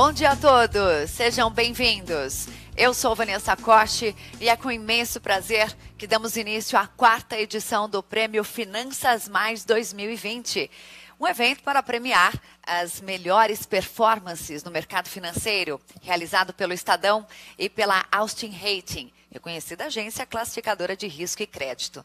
Bom dia a todos, sejam bem-vindos. Eu sou Vanessa Coste e é com imenso prazer que damos início à 4ª edição do Prêmio Finanças Mais 2020. Um evento para premiar as melhores performances no mercado financeiro, realizado pelo Estadão e pela Austin Rating, reconhecida agência classificadora de risco e crédito.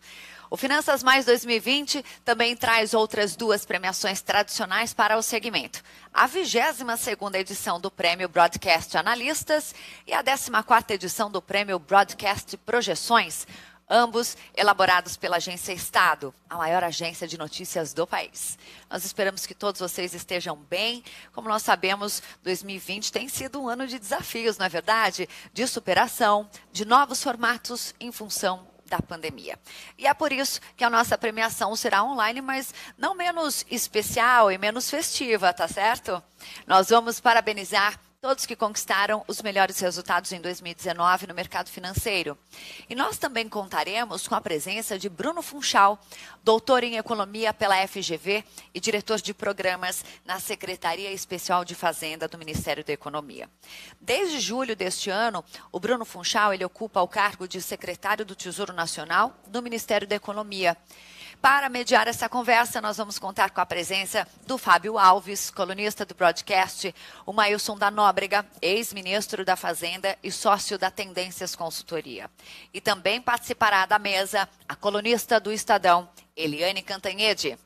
O Finanças Mais 2020 também traz outras 2 premiações tradicionais para o segmento. A 22ª edição do Prêmio Broadcast Analistas e a 14ª edição do Prêmio Broadcast Projeções, ambos elaborados pela Agência Estado, a maior agência de notícias do país. Nós esperamos que todos vocês estejam bem. Como nós sabemos, 2020 tem sido um ano de desafios, não é verdade? De superação, de novos formatos em função da pandemia. E é por isso que a nossa premiação será online, mas não menos especial e menos festiva, tá certo? Nós vamos parabenizar todos que conquistaram os melhores resultados em 2019 no mercado financeiro. E nós também contaremos com a presença de Bruno Funchal, doutor em Economia pela FGV e diretor de programas na Secretaria Especial de Fazenda do Ministério da Economia. Desde julho deste ano, o Bruno Funchal ele ocupa o cargo de secretário do Tesouro Nacional do Ministério da Economia. Para mediar essa conversa, nós vamos contar com a presença do Fábio Alves, colunista do Broadcast, o Mailson da Nóbrega, ex-ministro da Fazenda e sócio da Tendências Consultoria. E também participará da mesa a colunista do Estadão, Eliane Cantanhede.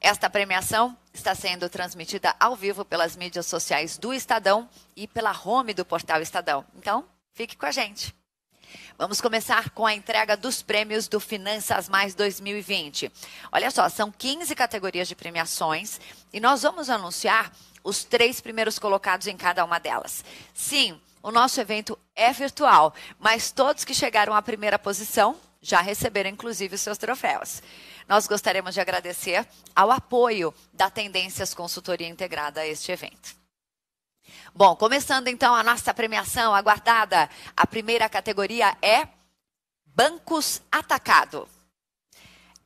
Esta premiação está sendo transmitida ao vivo pelas mídias sociais do Estadão e pela home do portal Estadão. Então, fique com a gente. Vamos começar com a entrega dos prêmios do Finanças Mais 2020. Olha só, são 15 categorias de premiações e nós vamos anunciar os 3 primeiros colocados em cada uma delas. Sim, o nosso evento é virtual, mas todos que chegaram à primeira posição já receberam inclusive os seus troféus. Nós gostaríamos de agradecer ao apoio da Tendências Consultoria Integrada a este evento. Bom, começando então a nossa premiação aguardada, a primeira categoria é Bancos Atacado.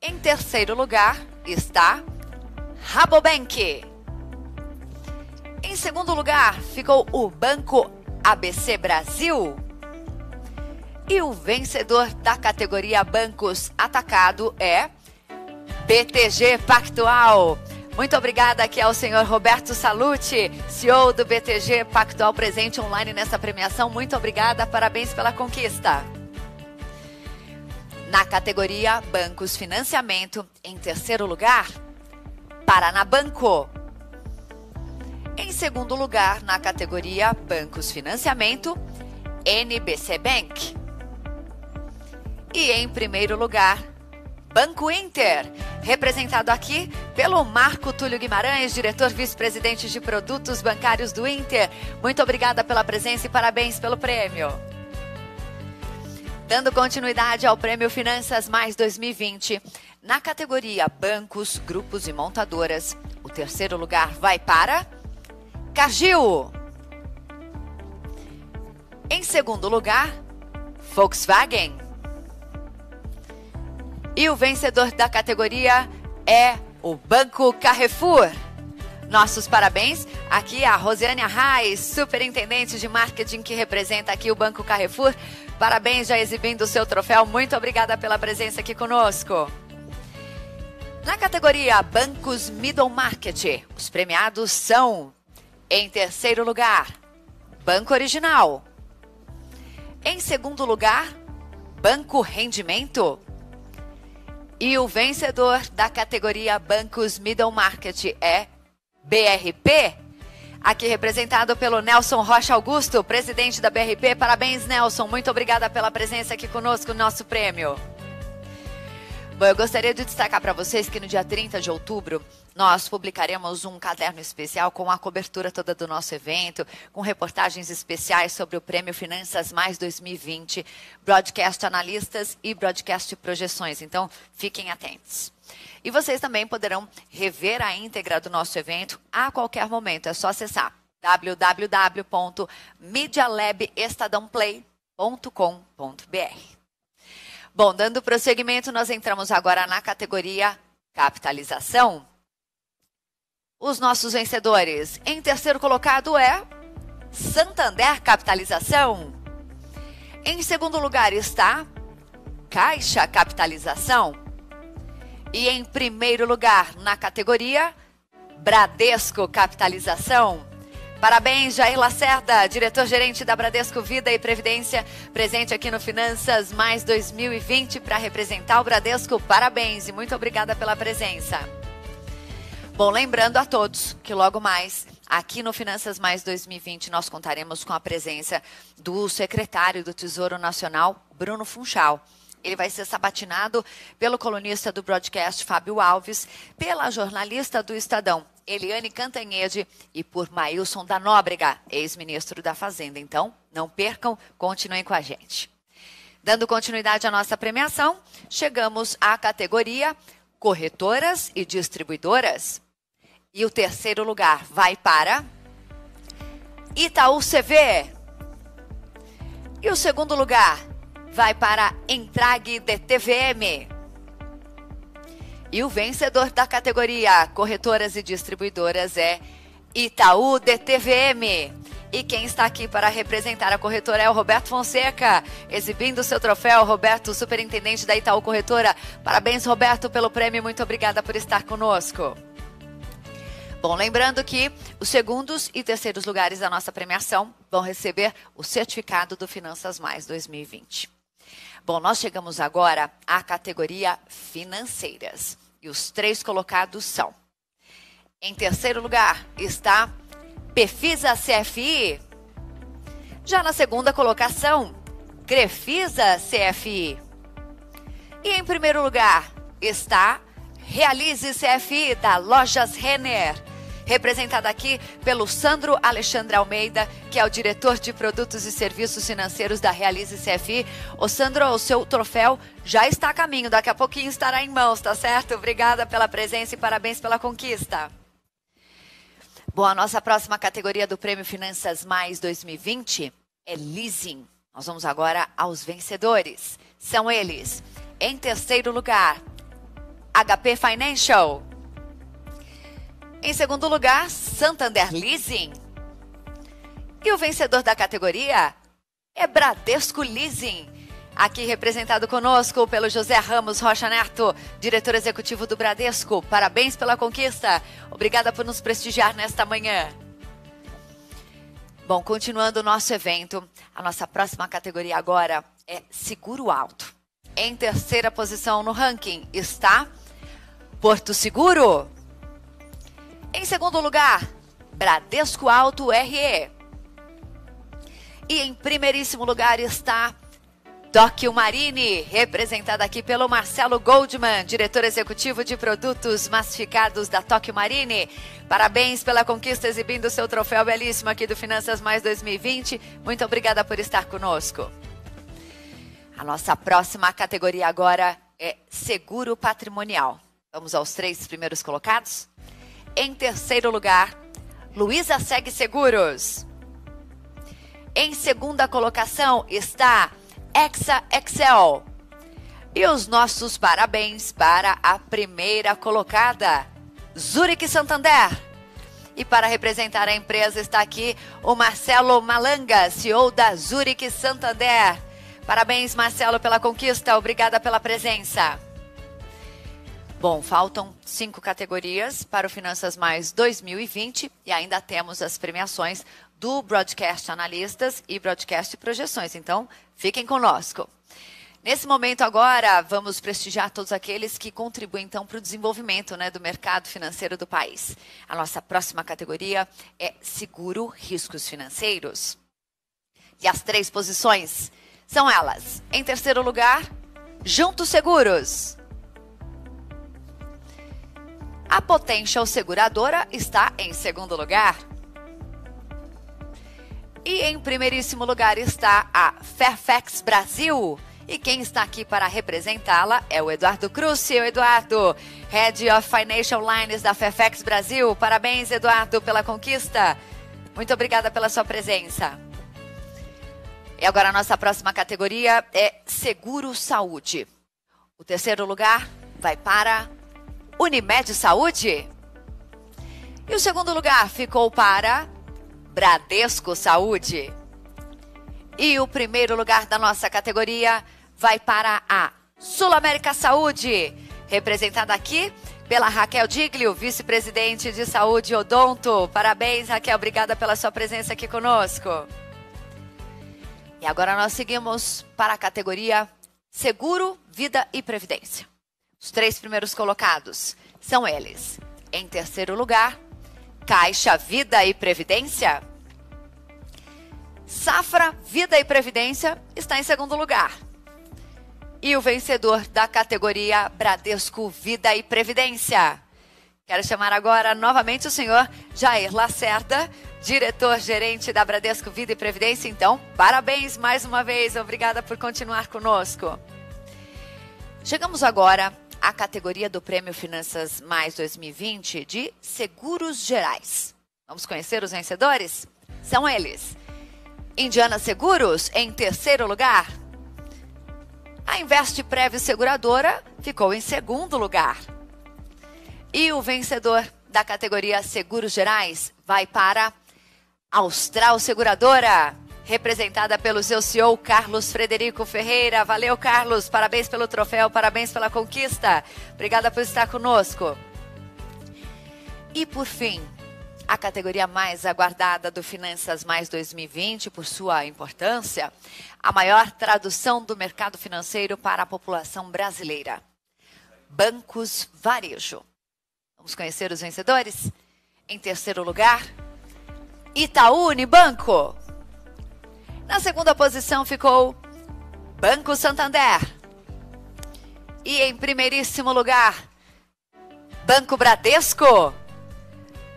Em terceiro lugar está Rabobank. Em segundo lugar ficou o Banco ABC Brasil. E o vencedor da categoria Bancos Atacado é BTG Pactual. Muito obrigada aqui ao senhor Roberto Salute, CEO do BTG Pactual, presente online nessa premiação. Muito obrigada, parabéns pela conquista. Na categoria Bancos Financiamento, em terceiro lugar, Paranabanco. Em segundo lugar, na categoria Bancos Financiamento, NBC Bank. E em primeiro lugar, Banco Inter, representado aqui pelo Marco Túlio Guimarães, diretor vice-presidente de produtos bancários do Inter. Muito obrigada pela presença e parabéns pelo prêmio. Dando continuidade ao Prêmio Finanças Mais 2020, na categoria Bancos, Grupos e Montadoras, o terceiro lugar vai para Cargill. Em segundo lugar, Volkswagen. E o vencedor da categoria é o Banco Carrefour. Nossos parabéns aqui a Rosiane Arraes, superintendente de marketing que representa aqui o Banco Carrefour. Parabéns já exibindo o seu troféu. Muito obrigada pela presença aqui conosco. Na categoria Bancos Middle Market, os premiados são, em terceiro lugar, Banco Original. Em segundo lugar, Banco Rendimento. E o vencedor da categoria Bancos Middle Market é BRP, aqui representado pelo Nelson Rocha Augusto, presidente da BRP. Parabéns, Nelson. Muito obrigada pela presença aqui conosco no nosso prêmio. Bom, eu gostaria de destacar para vocês que no dia 30 de outubro nós publicaremos um caderno especial com a cobertura toda do nosso evento, com reportagens especiais sobre o Prêmio Finanças Mais 2020, Broadcast Analistas e Broadcast Projeções. Então, fiquem atentos. E vocês também poderão rever a íntegra do nosso evento a qualquer momento. É só acessar www.medialabestadãoplay.com.br. Bom, dando prosseguimento, nós entramos agora na categoria Capitalização. Os nossos vencedores. Em terceiro colocado é Santander Capitalização. Em segundo lugar está Caixa Capitalização. E em primeiro lugar na categoria, Bradesco Capitalização. Parabéns, Jair Lacerda, diretor-gerente da Bradesco Vida e Previdência, presente aqui no Finanças Mais 2020 para representar o Bradesco. Parabéns e muito obrigada pela presença. Bom, lembrando a todos que logo mais, aqui no Finanças Mais 2020, nós contaremos com a presença do secretário do Tesouro Nacional, Bruno Funchal. Ele vai ser sabatinado pelo colunista do broadcast, Fábio Alves, pela jornalista do Estadão, Eliane Cantanhede, e por Maílson da Nóbrega, ex-ministro da Fazenda. Então, não percam, continuem com a gente. Dando continuidade à nossa premiação, chegamos à categoria Corretoras e Distribuidoras. E o terceiro lugar vai para Itaú CV. E o segundo lugar vai para Entrag DTVM. E o vencedor da categoria Corretoras e Distribuidoras é Itaú DTVM. E quem está aqui para representar a corretora é o Roberto Fonseca, exibindo o seu troféu. Roberto, superintendente da Itaú Corretora. Parabéns, Roberto, pelo prêmio. Muito obrigada por estar conosco. Bom, lembrando que os segundos e terceiros lugares da nossa premiação vão receber o certificado do Finanças Mais 2020. Bom, nós chegamos agora à categoria Financeiras. E os três colocados são: em terceiro lugar está Pefisa CFI. Já na segunda colocação, Crefisa CFI. E em primeiro lugar está Realize CFI, da Lojas Renner, representada aqui pelo Sandro Alexandre Almeida, que é o diretor de produtos e serviços financeiros da Realize CFI. Ô Sandro, o seu troféu já está a caminho, daqui a pouquinho estará em mãos, tá certo? Obrigada pela presença e parabéns pela conquista. Bom, a nossa próxima categoria do Prêmio Finanças Mais 2020 é Leasing. Nós vamos agora aos vencedores. São eles, em terceiro lugar, HP Financial. Em segundo lugar, Santander Leasing. E o vencedor da categoria é Bradesco Leasing. Aqui representado conosco pelo José Ramos Rocha Neto, diretor executivo do Bradesco. Parabéns pela conquista. Obrigada por nos prestigiar nesta manhã. Bom, continuando o nosso evento, a nossa próxima categoria agora é Seguro Alto. Em terceira posição no ranking está Porto Seguro. Em segundo lugar, Bradesco Alto RE. E em primeiríssimo lugar está Tóquio Marine, representada aqui pelo Marcelo Goldman, diretor executivo de produtos massificados da Tóquio Marine. Parabéns pela conquista, exibindo o seu troféu belíssimo aqui do Finanças Mais 2020. Muito obrigada por estar conosco. A nossa próxima categoria agora é Seguro Patrimonial. Vamos aos três primeiros colocados. Em terceiro lugar, Luiza Seg Seguros. Em segunda colocação está Exa Excel. E os nossos parabéns para a primeira colocada, Zurich Santander. E para representar a empresa está aqui o Marcelo Malanga, CEO da Zurich Santander. Parabéns, Marcelo, pela conquista. Obrigada pela presença. Bom, faltam 5 categorias para o Finanças Mais 2020 e ainda temos as premiações do Broadcast Analistas e Broadcast Projeções. Então, fiquem conosco. Nesse momento agora, vamos prestigiar todos aqueles que contribuem então para o desenvolvimento, do mercado financeiro do país. A nossa próxima categoria é Seguro Riscos Financeiros. E as 3 posições são elas. Em terceiro lugar, Juntos Seguros. A Potential Seguradora está em segundo lugar. E em primeiríssimo lugar está a Fairfax Brasil. E quem está aqui para representá-la é o Eduardo Cruz. O Eduardo, Head of Financial Lines da Fairfax Brasil. Parabéns, Eduardo, pela conquista. Muito obrigada pela sua presença. E agora a nossa próxima categoria é Seguro Saúde. O terceiro lugar vai para Unimed Saúde. E o segundo lugar ficou para Bradesco Saúde. E o primeiro lugar da nossa categoria vai para a Sul América Saúde, representada aqui pela Raquel Diglio, vice-presidente de Saúde Odonto. Parabéns, Raquel, obrigada pela sua presença aqui conosco. E agora nós seguimos para a categoria Seguro, Vida e Previdência. Os 3 primeiros colocados são eles. Em terceiro lugar, Caixa Vida e Previdência. Safra Vida e Previdência está em segundo lugar. E o vencedor da categoria Bradesco Vida e Previdência. Quero chamar agora novamente o senhor Jair Lacerda, diretor-gerente da Bradesco Vida e Previdência. Então, parabéns mais uma vez. Obrigada por continuar conosco. Chegamos agora à categoria do Prêmio Finanças Mais 2020 de Seguros Gerais. Vamos conhecer os vencedores? São eles. Indiana Seguros, em terceiro lugar. A Investprev Seguradora ficou em segundo lugar. E o vencedor da categoria Seguros Gerais vai para Austral Seguradora, representada pelo seu CEO, Carlos Frederico Ferreira. Valeu, Carlos. Parabéns pelo troféu, parabéns pela conquista. Obrigada por estar conosco. E, por fim, a categoria mais aguardada do Finanças Mais 2020, por sua importância, a maior tradução do mercado financeiro para a população brasileira. Bancos Varejo. Vamos conhecer os vencedores? Em terceiro lugar, Itaú Unibanco. Na segunda posição ficou Banco Santander. E em primeiríssimo lugar, Banco Bradesco.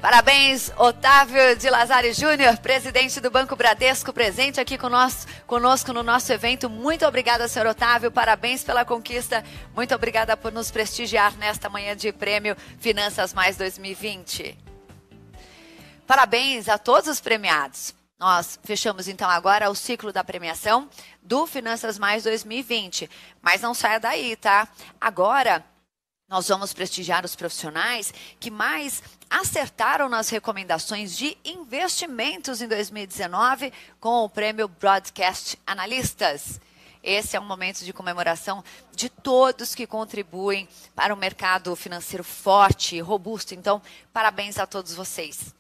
Parabéns, Otávio de Lazari Júnior, presidente do Banco Bradesco, presente aqui conosco no nosso evento. Muito obrigada, senhor Otávio, parabéns pela conquista. Muito obrigada por nos prestigiar nesta manhã de prêmio Finanças Mais 2020. Parabéns a todos os premiados. Nós fechamos então agora o ciclo da premiação do Finanças Mais 2020. Mas não saia daí, tá? Agora nós vamos prestigiar os profissionais que mais acertaram nas recomendações de investimentos em 2019 com o prêmio Broadcast Analistas. Esse é um momento de comemoração de todos que contribuem para um mercado financeiro forte e robusto. Então, parabéns a todos vocês.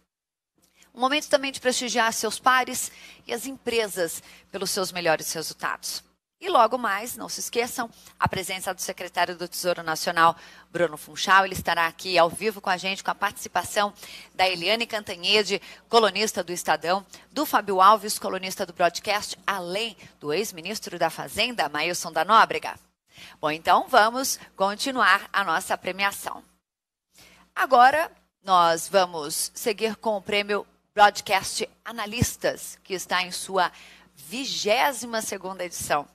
Um momento também de prestigiar seus pares e as empresas pelos seus melhores resultados. E logo mais, não se esqueçam, a presença do secretário do Tesouro Nacional, Bruno Funchal. Ele estará aqui ao vivo com a gente, com a participação da Eliane Cantanhede, colunista do Estadão, do Fábio Alves, colunista do Broadcast, além do ex-ministro da Fazenda, Maílson da Nóbrega. Bom, então vamos continuar a nossa premiação. Agora, nós vamos seguir com o prêmio Broadcast Analistas, que está em sua 22ª edição.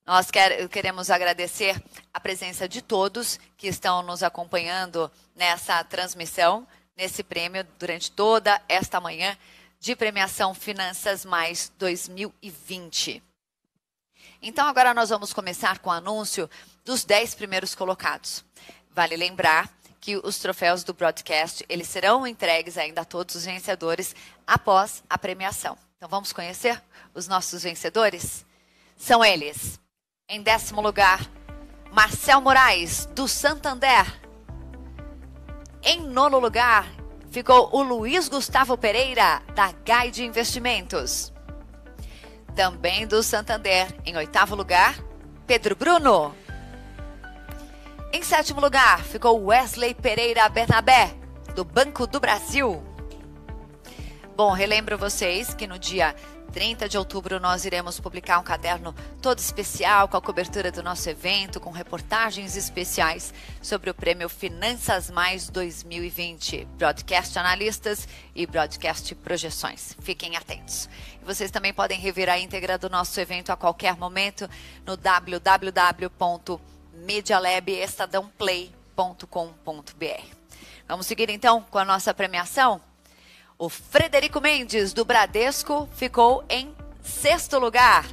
Nós queremos agradecer a presença de todos que estão nos acompanhando nessa transmissão, nesse prêmio, durante toda esta manhã de premiação Finanças Mais 2020. Então, agora nós vamos começar com o anúncio dos 10 primeiros colocados. Vale lembrar que os troféus do Broadcast, eles serão entregues ainda a todos os vencedores após a premiação. Então, vamos conhecer os nossos vencedores? São eles. Em 10º lugar, Marcel Moraes, do Santander. Em 9º lugar, ficou o Luiz Gustavo Pereira, da Guide Investimentos. Também do Santander, em 8º lugar, Pedro Bruno. Em 7º lugar, ficou Wesley Pereira Bernabé, do Banco do Brasil. Bom, relembro vocês que no dia 30 de outubro nós iremos publicar um caderno todo especial com a cobertura do nosso evento, com reportagens especiais sobre o prêmio Finanças Mais 2020, Broadcast Analistas e Broadcast Projeções. Fiquem atentos. E vocês também podem rever a íntegra do nosso evento a qualquer momento no www.medialabestadãoplay.com.br. Vamos seguir então com a nossa premiação? O Frederico Mendes, do Bradesco, ficou em 6º lugar.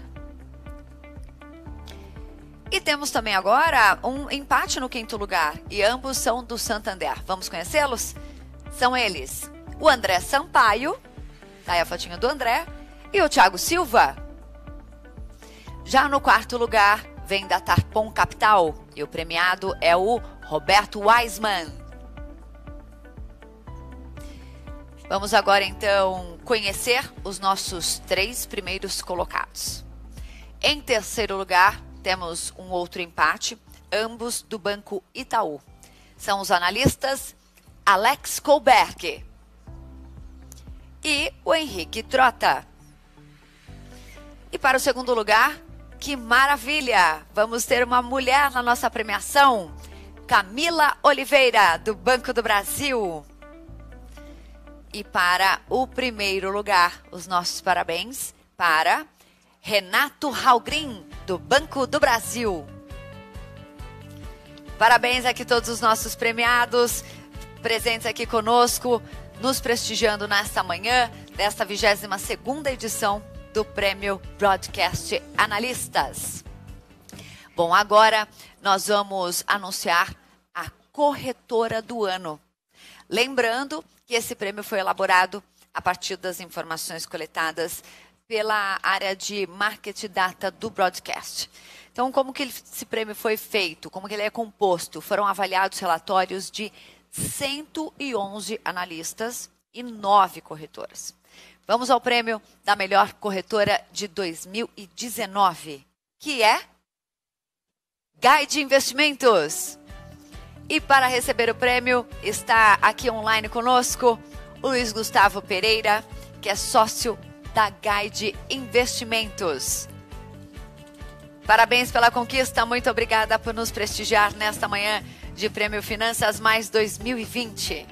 E temos também agora um empate no 5º lugar. E ambos são do Santander. Vamos conhecê-los? São eles. o André Sampaio, tá aí a fotinha do André, e o Thiago Silva. Já no quarto lugar, vem da Tarpon Capital, e o premiado é o Roberto Wiseman. Vamos agora, então, conhecer os nossos 3 primeiros colocados. Em terceiro lugar, temos um outro empate, ambos do Banco Itaú. São os analistas Alex Kohlberg e o Henrique Trota. E para o segundo lugar, que maravilha! Vamos ter uma mulher na nossa premiação, Camila Oliveira, do Banco do Brasil. E para o primeiro lugar, os nossos parabéns para Renato Halgrin, do Banco do Brasil. Parabéns aqui a todos os nossos premiados, presentes aqui conosco, nos prestigiando nesta manhã, desta 22ª edição do Prêmio Broadcast Analistas. Bom, agora nós vamos anunciar a corretora do ano. Lembrando que esse prêmio foi elaborado a partir das informações coletadas pela área de Market Data do Broadcast. Então, como que esse prêmio foi feito? Como que ele é composto? Foram avaliados relatórios de 111 analistas e 9 corretoras. Vamos ao prêmio da melhor corretora de 2019, que é Guide Investimentos. E para receber o prêmio, está aqui online conosco o Luiz Gustavo Pereira, que é sócio da Guide Investimentos. Parabéns pela conquista, muito obrigada por nos prestigiar nesta manhã de Prêmio Finanças Mais 2020.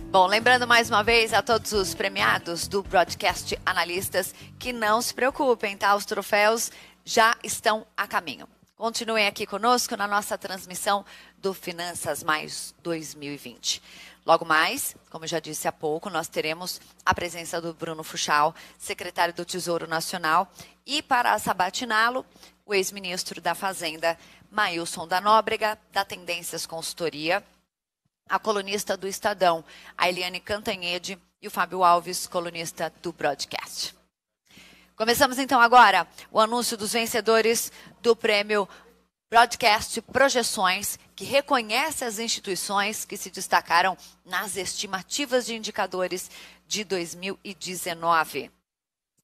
Bom, lembrando mais uma vez a todos os premiados do Broadcast Analistas que não se preocupem, tá? Os troféus já estão a caminho. Continuem aqui conosco na nossa transmissão do Finanças Mais 2020. Logo mais, como eu já disse há pouco, nós teremos a presença do Bruno Fuchal, secretário do Tesouro Nacional, e para sabatiná-lo, o ex-ministro da Fazenda, Maílson da Nóbrega, da Tendências Consultoria, a colunista do Estadão, a Eliane Cantanhede, e o Fábio Alves, colunista do Broadcast. Começamos então agora o anúncio dos vencedores do prêmio Broadcast Projeções, que reconhece as instituições que se destacaram nas estimativas de indicadores de 2019.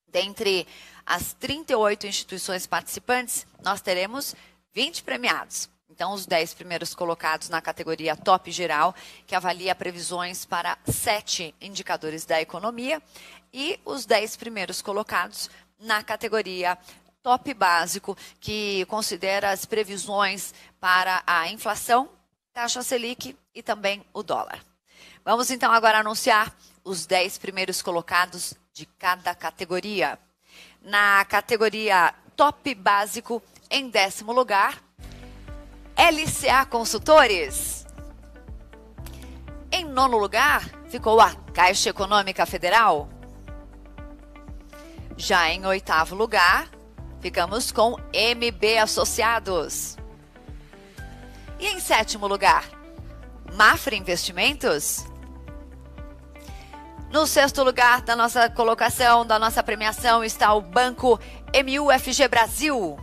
Dentre as 38 instituições participantes, nós teremos 20 premiados. Então, os 10 primeiros colocados na categoria Top Geral, que avalia previsões para 7 indicadores da economia, e os 10 primeiros colocados na categoria Top Básico, que considera as previsões para a inflação, taxa Selic e também o dólar. Vamos então agora anunciar os 10 primeiros colocados de cada categoria. Na categoria Top Básico, em 10º lugar, LCA Consultores. Em 9º lugar, ficou a Caixa Econômica Federal. Já em 8º lugar, ficamos com MB Associados. E em 7º lugar, Mafra Investimentos. No 6º lugar da nossa colocação, da nossa premiação, está o Banco MUFG Brasil.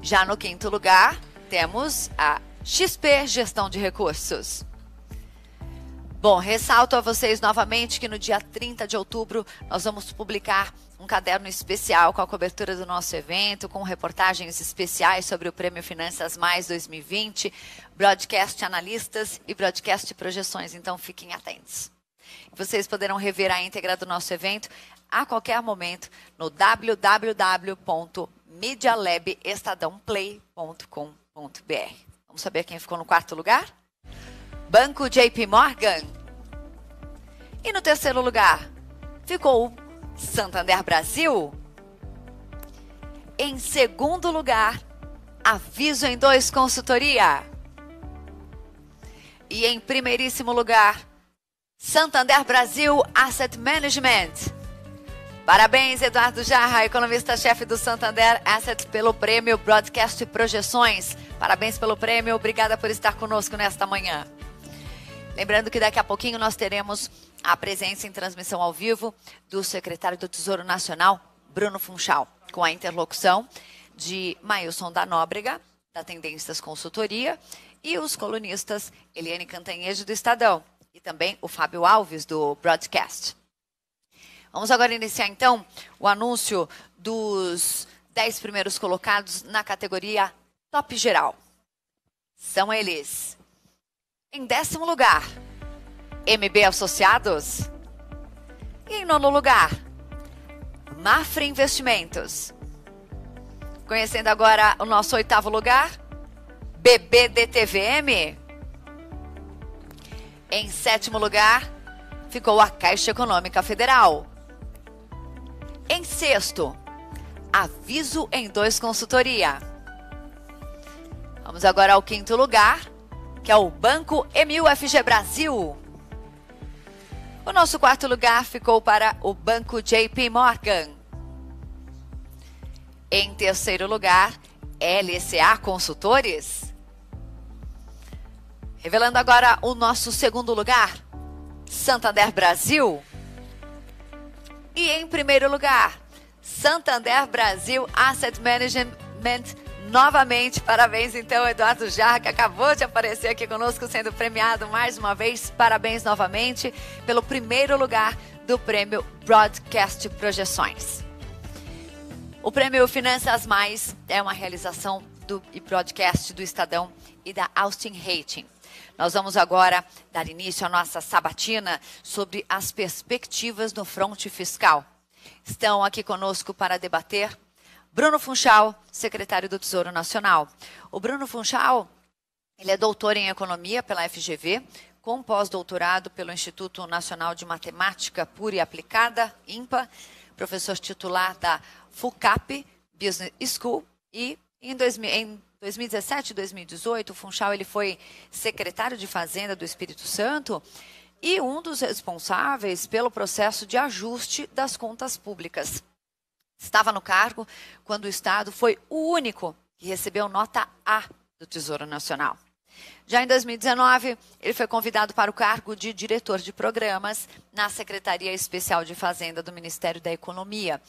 Já no 5º lugar, temos a XP Gestão de Recursos. Bom, ressalto a vocês novamente que no dia 30 de outubro nós vamos publicar um caderno especial com a cobertura do nosso evento, com reportagens especiais sobre o Prêmio Finanças Mais 2020, Broadcast Analistas e Broadcast Projeções, então fiquem atentos. Vocês poderão rever a íntegra do nosso evento a qualquer momento no www.medialabestadãoplay.com.br. Vamos saber quem ficou no 4º lugar? Banco JP Morgan. E no 3º lugar, ficou o Santander Brasil. Em 2º lugar, Aviso em 2 Consultoria. E em 1º lugar, Santander Brasil Asset Management. Parabéns, Eduardo Jarra, economista-chefe do Santander Asset, pelo prêmio Broadcast Projeções. Parabéns pelo prêmio, obrigada por estar conosco nesta manhã. Lembrando que daqui a pouquinho nós teremos a presença em transmissão ao vivo do secretário do Tesouro Nacional, Bruno Funchal, com a interlocução de Mailson da Nóbrega, da Tendências Consultoria, e os colunistas Eliane Cantanhede, do Estadão, e também o Fábio Alves, do Broadcast. Vamos agora iniciar, então, o anúncio dos 10 primeiros colocados na categoria Top Geral. São eles: em 10º lugar, MB Associados. E em 9º lugar, Mafra Investimentos. Conhecendo agora o nosso 8º lugar, BBDTVM. Em 7º lugar, ficou a Caixa Econômica Federal. Em 6º, Aviso em 2 Consultoria. Vamos agora ao 5º lugar, que é o Banco MUFG Brasil. O nosso 4º lugar ficou para o Banco JP Morgan. Em 3º lugar, LCA Consultores. Revelando agora o nosso 2º lugar, Santander Brasil. E em 1º lugar, Santander Brasil Asset Management, novamente. Parabéns, então, Eduardo Jarra, que acabou de aparecer aqui conosco, sendo premiado mais uma vez. Parabéns novamente pelo 1º lugar do prêmio Broadcast Projeções. O prêmio Finanças Mais é uma realização do Broadcast do Estadão e da Austin Rating. Nós vamos agora dar início à nossa sabatina sobre as perspectivas no fronte fiscal. Estão aqui conosco para debater Bruno Funchal, secretário do Tesouro Nacional. O Bruno Funchal, ele é doutor em Economia pela FGV, com pós-doutorado pelo Instituto Nacional de Matemática Pura e Aplicada, INPA, professor titular da FUCAP Business School, e em 2017 e 2018, o Funchal ele foi secretário de Fazenda do Espírito Santo e um dos responsáveis pelo processo de ajuste das contas públicas. Estava no cargo quando o Estado foi o único que recebeu nota A do Tesouro Nacional. Já em 2019, ele foi convidado para o cargo de diretor de programas na Secretaria Especial de Fazenda do Ministério da Economia.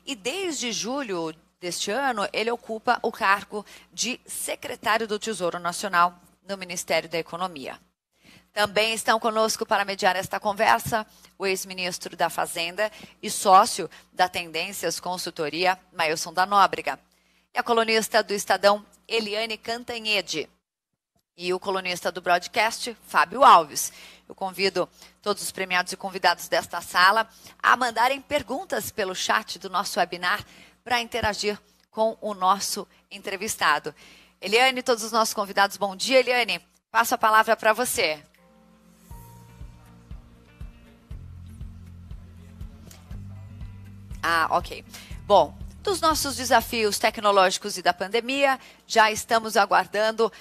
E desde julho deste ano, ele ocupa o cargo de secretário do Tesouro Nacional no Ministério da Economia. Também estão conosco para mediar esta conversa o ex-ministro da Fazenda e sócio da Tendências Consultoria, Mailson da Nóbrega, e a colunista do Estadão, Eliane Cantanhede, e o colunista do Broadcast, Fábio Alves. Eu convido todos os premiados e convidados desta sala a mandarem perguntas pelo chat do nosso webinar para interagir com o nosso entrevistado. Eliane, todos os nossos convidados, bom dia, Eliane. Passo a palavra para você. Ok. Bom, dos nossos desafios tecnológicos e da pandemia, já estamos aguardando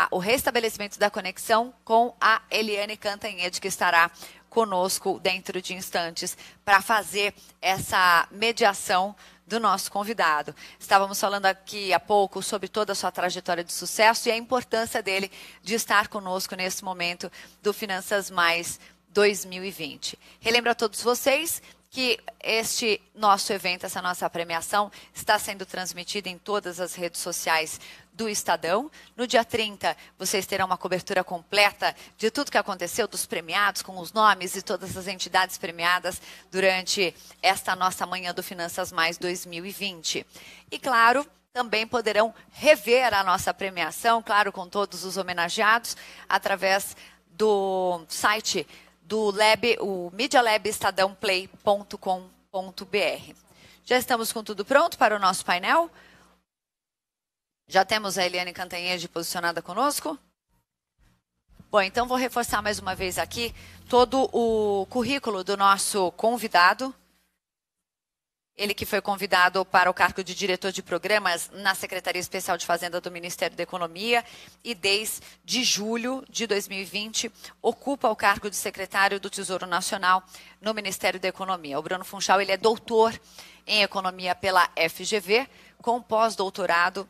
o restabelecimento da conexão com a Eliane Cantanhede, que estará conosco dentro de instantes para fazer essa mediação do nosso convidado. Estávamos falando aqui há pouco sobre toda a sua trajetória de sucesso e a importância dele de estar conosco nesse momento do Finanças Mais 2020. Relembro a todos vocês que este nosso evento, essa nossa premiação, está sendo transmitida em todas as redes sociais do Estadão. No dia 30, vocês terão uma cobertura completa de tudo que aconteceu, dos premiados, com os nomes e todas as entidades premiadas durante esta nossa manhã do Finanças Mais 2020. E, claro, também poderão rever a nossa premiação, claro, com todos os homenageados, através do site do Lab, o medialabestadãoplay.com.br. Já estamos com tudo pronto para o nosso painel? Já temos a Eliane Cantanhede posicionada conosco? Bom, então vou reforçar mais uma vez aqui todo o currículo do nosso convidado. Ele que foi convidado para o cargo de diretor de programas na Secretaria Especial de Fazenda do Ministério da Economia e desde julho de 2020 ocupa o cargo de secretário do Tesouro Nacional no Ministério da Economia. O Bruno Funchal, ele é doutor em Economia pela FGV, com pós-doutorado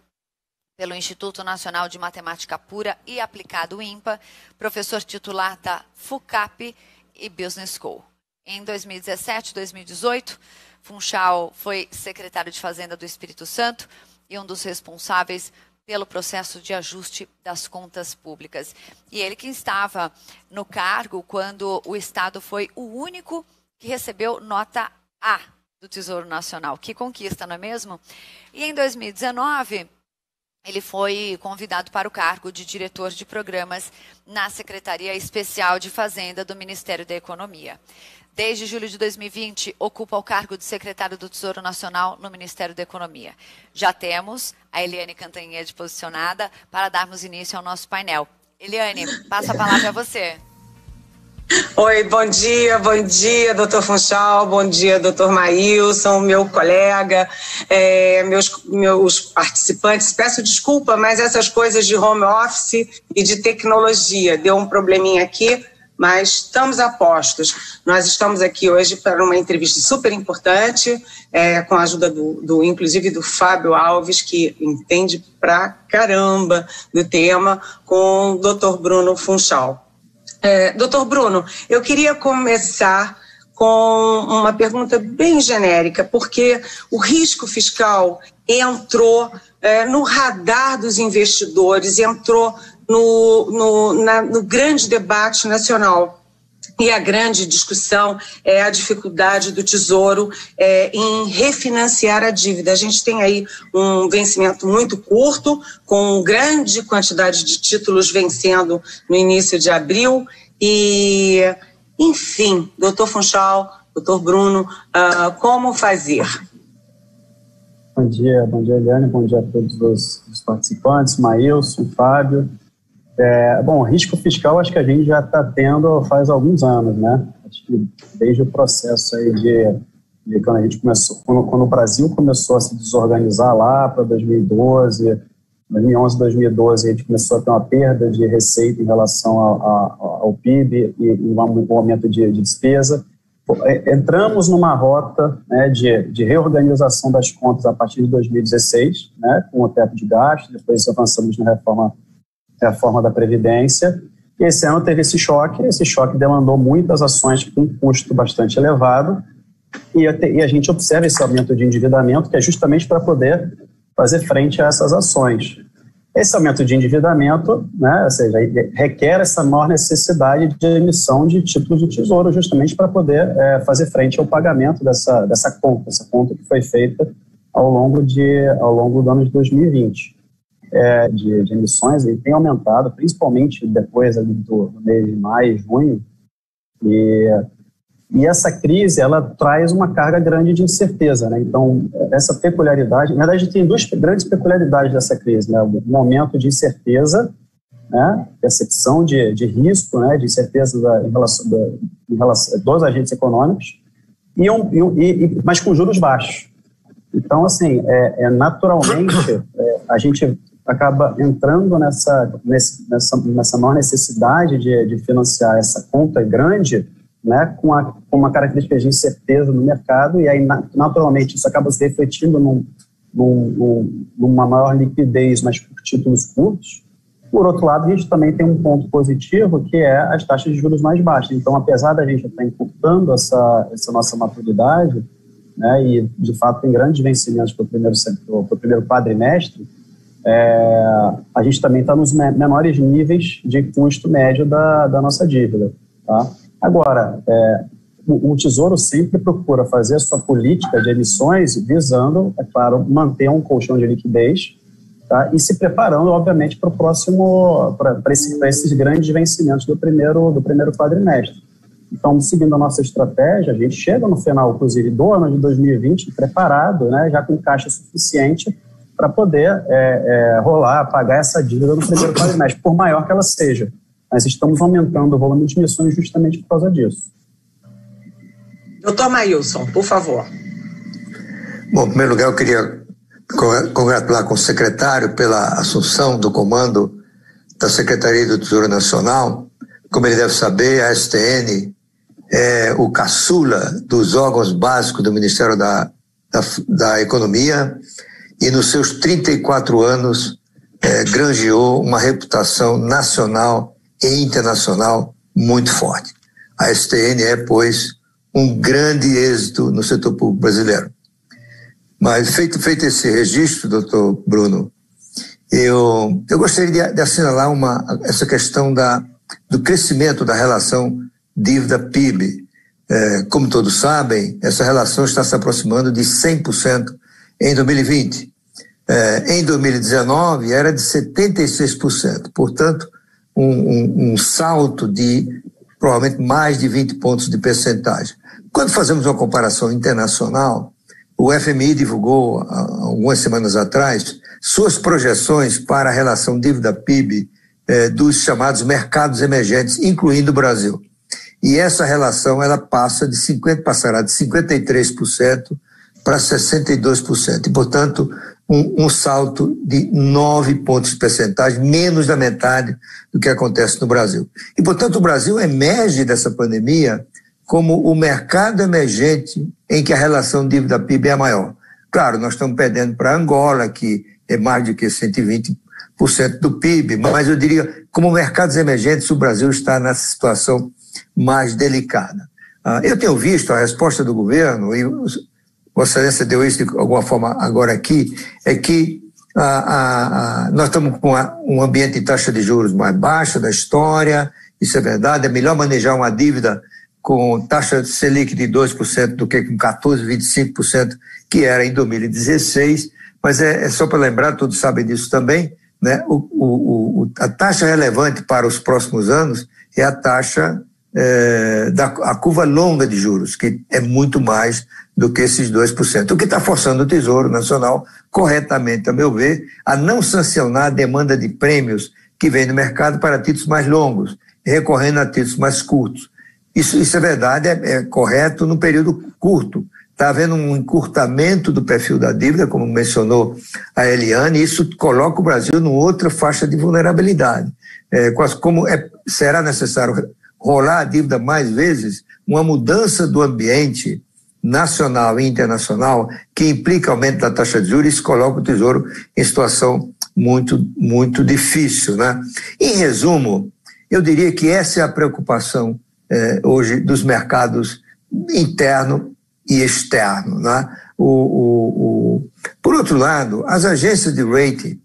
pelo Instituto Nacional de Matemática Pura e Aplicado INPA, professor titular da FUCAP e Business School. Em 2017 e 2018, Funchal foi secretário de Fazenda do Espírito Santo e um dos responsáveis pelo processo de ajuste das contas públicas. E ele que estava no cargo quando o Estado foi o único que recebeu nota A do Tesouro Nacional. Que conquista, não é mesmo? E em 2019... ele foi convidado para o cargo de diretor de programas na Secretaria Especial de Fazenda do Ministério da Economia. Desde julho de 2020, ocupa o cargo de secretário do Tesouro Nacional no Ministério da Economia. Já temos a Eliane Cantanhede posicionada para darmos início ao nosso painel. Eliane, passo a palavra a você. Oi, bom dia, doutor Funchal, bom dia, doutor Maílson, meu colega, meus participantes. Peço desculpa, mas essas coisas de home office e de tecnologia, deu um probleminha aqui, mas estamos a postos. Nós estamos aqui hoje para uma entrevista super importante, com a ajuda inclusive do Fábio Alves, que entende pra caramba do tema, com o doutor Bruno Funchal. Doutor Bruno, eu queria começar com uma pergunta bem genérica, porque o risco fiscal entrou no radar dos investidores, entrou no grande debate nacional. E a grande discussão é a dificuldade do Tesouro em refinanciar a dívida. A gente tem aí um vencimento muito curto, com grande quantidade de títulos vencendo no início de abril. E, enfim, doutor Funchal, doutor Bruno, como fazer? Bom dia, Eliane, bom dia a todos os participantes, Maílson, Fábio. Bom, risco fiscal acho que a gente já está tendo faz alguns anos, né? Acho que desde o processo aí de quando a gente começou, quando o Brasil começou a se desorganizar lá para 2011, 2012, a gente começou a ter uma perda de receita em relação ao PIB e um aumento de despesa. Entramos numa rota, né, de reorganização das contas a partir de 2016, né, com o teto de gasto, depois avançamos na reforma da Previdência, e esse ano teve esse choque demandou muitas ações com um custo bastante elevado, e a gente observa esse aumento de endividamento, que é justamente para poder fazer frente a essas ações. Esse aumento de endividamento, né, ou seja, requer essa maior necessidade de emissão de títulos de tesouro, justamente para poder fazer frente ao pagamento dessa conta que foi feita ao longo do ano de 2020. De emissões, ele tem aumentado, principalmente depois ali do mês de maio, junho, e essa crise, ela traz uma carga grande de incerteza, né? Então, essa peculiaridade, na verdade, tem duas grandes peculiaridades dessa crise, né? Um aumento de incerteza, né? Percepção de risco, né? De incerteza em relação dos agentes econômicos, mas com juros baixos. Então, assim, naturalmente, a gente acaba entrando nessa maior necessidade de financiar essa conta grande, né, com uma característica de incerteza no mercado, e aí, naturalmente, isso acaba se refletindo numa maior liquidez, mas por títulos curtos. Por outro lado, a gente também tem um ponto positivo, que é as taxas de juros mais baixas. Então, apesar da gente estar encurtando essa nossa maturidade, né, e, de fato, tem grandes vencimentos para o primeiro quadrimestre, a gente também está nos menores níveis de custo médio da nossa dívida. Tá? Agora, o Tesouro sempre procura fazer a sua política de emissões visando, é claro, manter um colchão de liquidez, tá? E se preparando, obviamente, para esses grandes vencimentos do primeiro quadrimestre. Então, seguindo a nossa estratégia, a gente chega no final, inclusive, do ano de 2020 preparado, né, já com caixa suficiente para poder pagar essa dívida no primeiro quadrimestre, por maior que ela seja. Nós estamos aumentando o volume de emissões justamente por causa disso. Doutor Maílson, por favor. Bom, em primeiro lugar, eu queria congratular com o secretário pela assunção do comando da Secretaria do Tesouro Nacional. Como ele deve saber, a STN é o caçula dos órgãos básicos do Ministério da Economia, e nos seus 34 anos granjeou uma reputação nacional e internacional muito forte. A STN é, pois, um grande êxito no setor público brasileiro. Mas feito esse registro, doutor Bruno, eu gostaria de assinalar essa questão do crescimento da relação dívida-PIB. Como todos sabem, essa relação está se aproximando de 100% em 2020. Em 2019 era de 76%, portanto, um salto de provavelmente mais de 20 pontos de percentagem. Quando fazemos uma comparação internacional, o FMI divulgou, algumas semanas atrás, suas projeções para a relação dívida-PIB dos chamados mercados emergentes, incluindo o Brasil. E essa relação ela passará de 53% para 62%. E, portanto, um salto de 9 pontos de percentagem, menos da metade do que acontece no Brasil. E, portanto, o Brasil emerge dessa pandemia como o mercado emergente em que a relação dívida-PIB é maior. Claro, nós estamos perdendo para Angola, que é mais do que 120% do PIB, mas eu diria, como mercados emergentes, o Brasil está nessa situação mais delicada. Eu tenho visto a resposta do governo, e Vossa Excelência deu isso de alguma forma agora aqui, é que nós estamos com um ambiente de taxa de juros mais baixa da história, isso é verdade, é melhor manejar uma dívida com taxa Selic de 2% do que com 14%, 25%, que era em 2016, mas é só para lembrar, todos sabem disso também, né? A taxa relevante para os próximos anos é a taxa a curva longa de juros, que é muito mais do que esses 2%, o que está forçando o Tesouro Nacional, corretamente, a meu ver, a não sancionar a demanda de prêmios que vem do mercado para títulos mais longos, recorrendo a títulos mais curtos. Isso é verdade, é correto no período curto. Está havendo um encurtamento do perfil da dívida, como mencionou a Eliane, e isso coloca o Brasil numa outra faixa de vulnerabilidade. Será necessário rolar a dívida mais vezes, uma mudança do ambiente nacional e internacional que implica aumento da taxa de juros, isso coloca o Tesouro em situação muito, muito difícil, né? Em resumo, eu diria que essa é a preocupação hoje dos mercados interno e externo, né? Por outro lado, as agências de rating,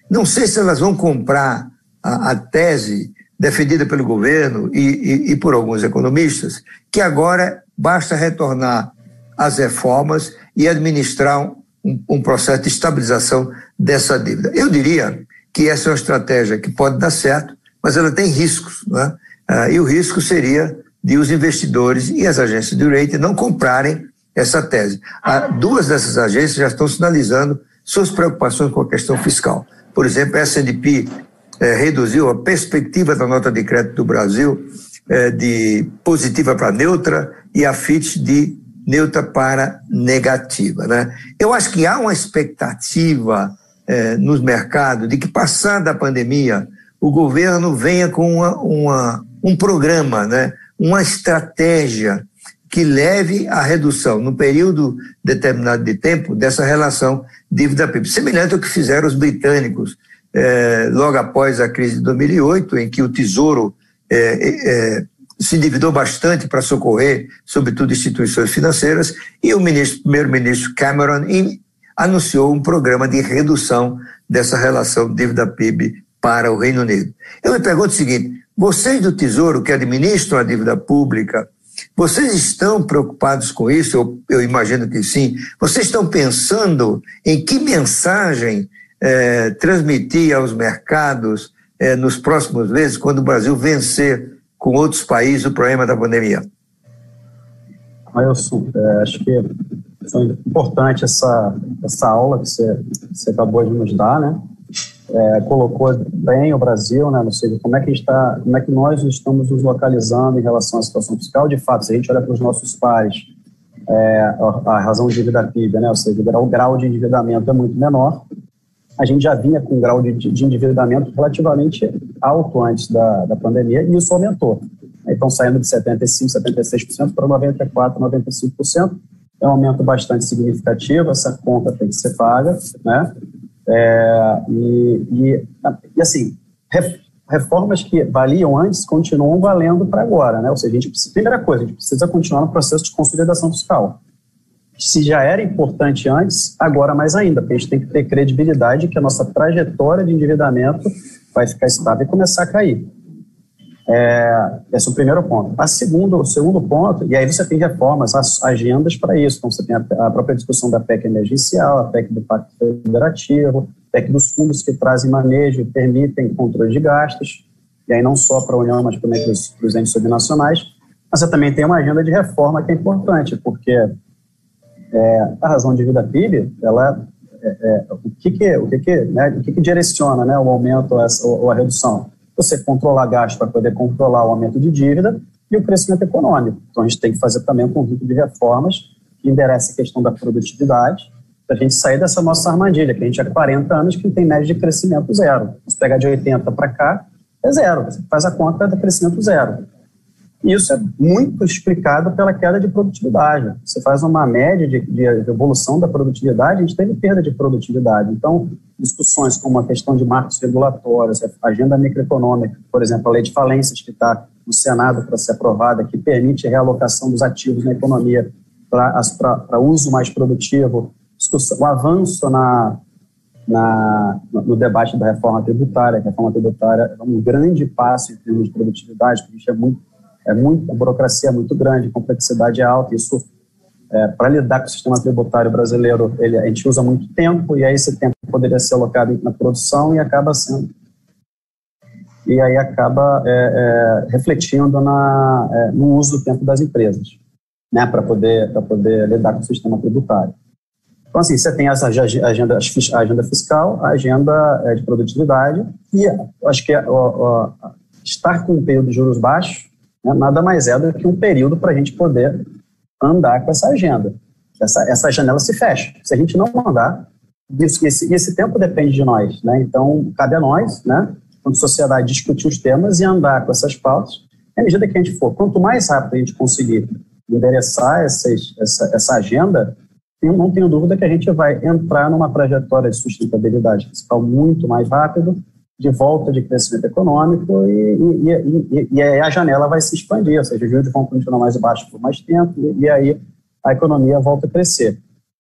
não sei se elas vão comprar a tese defendida pelo governo e por alguns economistas, que agora basta retornar às reformas e administrar um processo de estabilização dessa dívida. Eu diria que essa é uma estratégia que pode dar certo, mas ela tem riscos, né? E o risco seria de os investidores e as agências de rating não comprarem essa tese. Duas dessas agências já estão sinalizando suas preocupações com a questão fiscal. Por exemplo, a S&P reduziu a perspectiva da nota de crédito do Brasil de positiva para neutra e a Fitch de neutra para negativa, né? Eu acho que há uma expectativa nos mercados de que, passada a pandemia, o governo venha com um programa, né? Uma estratégia que leve à redução, no período determinado de tempo, dessa relação dívida-PIB. Semelhante ao que fizeram os britânicos logo após a crise de 2008, em que o Tesouro se endividou bastante para socorrer, sobretudo, instituições financeiras, e o primeiro-ministro Cameron anunciou um programa de redução dessa relação dívida-PIB para o Reino Unido. Eu me pergunto o seguinte: vocês do Tesouro que administram a dívida pública, vocês estão preocupados com isso? Eu imagino que sim. Vocês estão pensando em que mensagem transmitir aos mercados nos próximos meses, quando o Brasil vencer com outros países o problema da pandemia? Ailson, acho que foi importante essa aula que você acabou de nos dar, né? Colocou bem o Brasil, né? Ou seja, como é que nós estamos nos localizando em relação à situação fiscal. De fato, se a gente olha para os nossos pares, a razão de dívida PIB, né? Ou seja, o grau de endividamento é muito menor. A gente já vinha com um grau de endividamento relativamente alto antes da pandemia, e isso aumentou. Então, saindo de 75%, 76% para 94%, 95%, é um aumento bastante significativo. Essa conta tem que ser paga, né? E assim, reformas que valiam antes continuam valendo para agora, né? Ou seja, primeira coisa, a gente precisa continuar no processo de consolidação fiscal. Se já era importante antes, agora mais ainda, porque a gente tem que ter credibilidade que a nossa trajetória de endividamento vai ficar estável e começar a cair. Esse é o primeiro ponto. O segundo ponto, e aí você tem reformas, agendas para isso. Então, você tem a própria discussão da PEC emergencial, a PEC do Pacto Federativo, a PEC dos fundos que trazem manejo e permitem controle de gastos, e aí não só para a União, mas também para os entes subnacionais. Mas você também tem uma agenda de reforma que é importante, porque a razão de vida PIB, ela, o que direciona, né, o aumento ou a redução? Você controlar gasto para poder controlar o aumento de dívida e o crescimento econômico. Então, a gente tem que fazer também um conjunto de reformas que enderecem a questão da produtividade, para a gente sair dessa nossa armadilha, que a gente há 40 anos que tem média de crescimento zero. Se pegar de 80 para cá, é zero. Você faz a conta do crescimento zero. E isso é muito explicado pela queda de produtividade. Você faz uma média de evolução da produtividade, a gente teve perda de produtividade. Então, discussões como a questão de marcos regulatórios, a agenda microeconômica, por exemplo, a lei de falências que está no Senado para ser aprovada, que permite a realocação dos ativos na economia para uso mais produtivo, o avanço no debate da reforma tributária. A reforma tributária é um grande passo em termos de produtividade, porque a gente a burocracia é muito grande, a complexidade é alta, isso, para lidar com o sistema tributário brasileiro, a gente usa muito tempo, e aí esse tempo poderia ser alocado na produção e acaba refletindo no uso do tempo das empresas, né, para poder lidar com o sistema tributário. Então, assim, você tem essa agenda fiscal, a agenda de produtividade, e acho que estar com um período de juros baixos, nada mais é do que um período para a gente poder andar com essa agenda. Essa janela se fecha. Se a gente não andar, esse tempo depende de nós, né? Então, cabe a nós, né, como sociedade, discutir os temas e andar com essas pautas. À medida que a gente for, quanto mais rápido a gente conseguir endereçar essa agenda, não tenho dúvida que a gente vai entrar numa trajetória de sustentabilidade fiscal muito mais rápido, de volta de crescimento econômico, e aí a janela vai se expandir, ou seja, os juros vão continuar mais baixos por mais tempo, e aí a economia volta a crescer.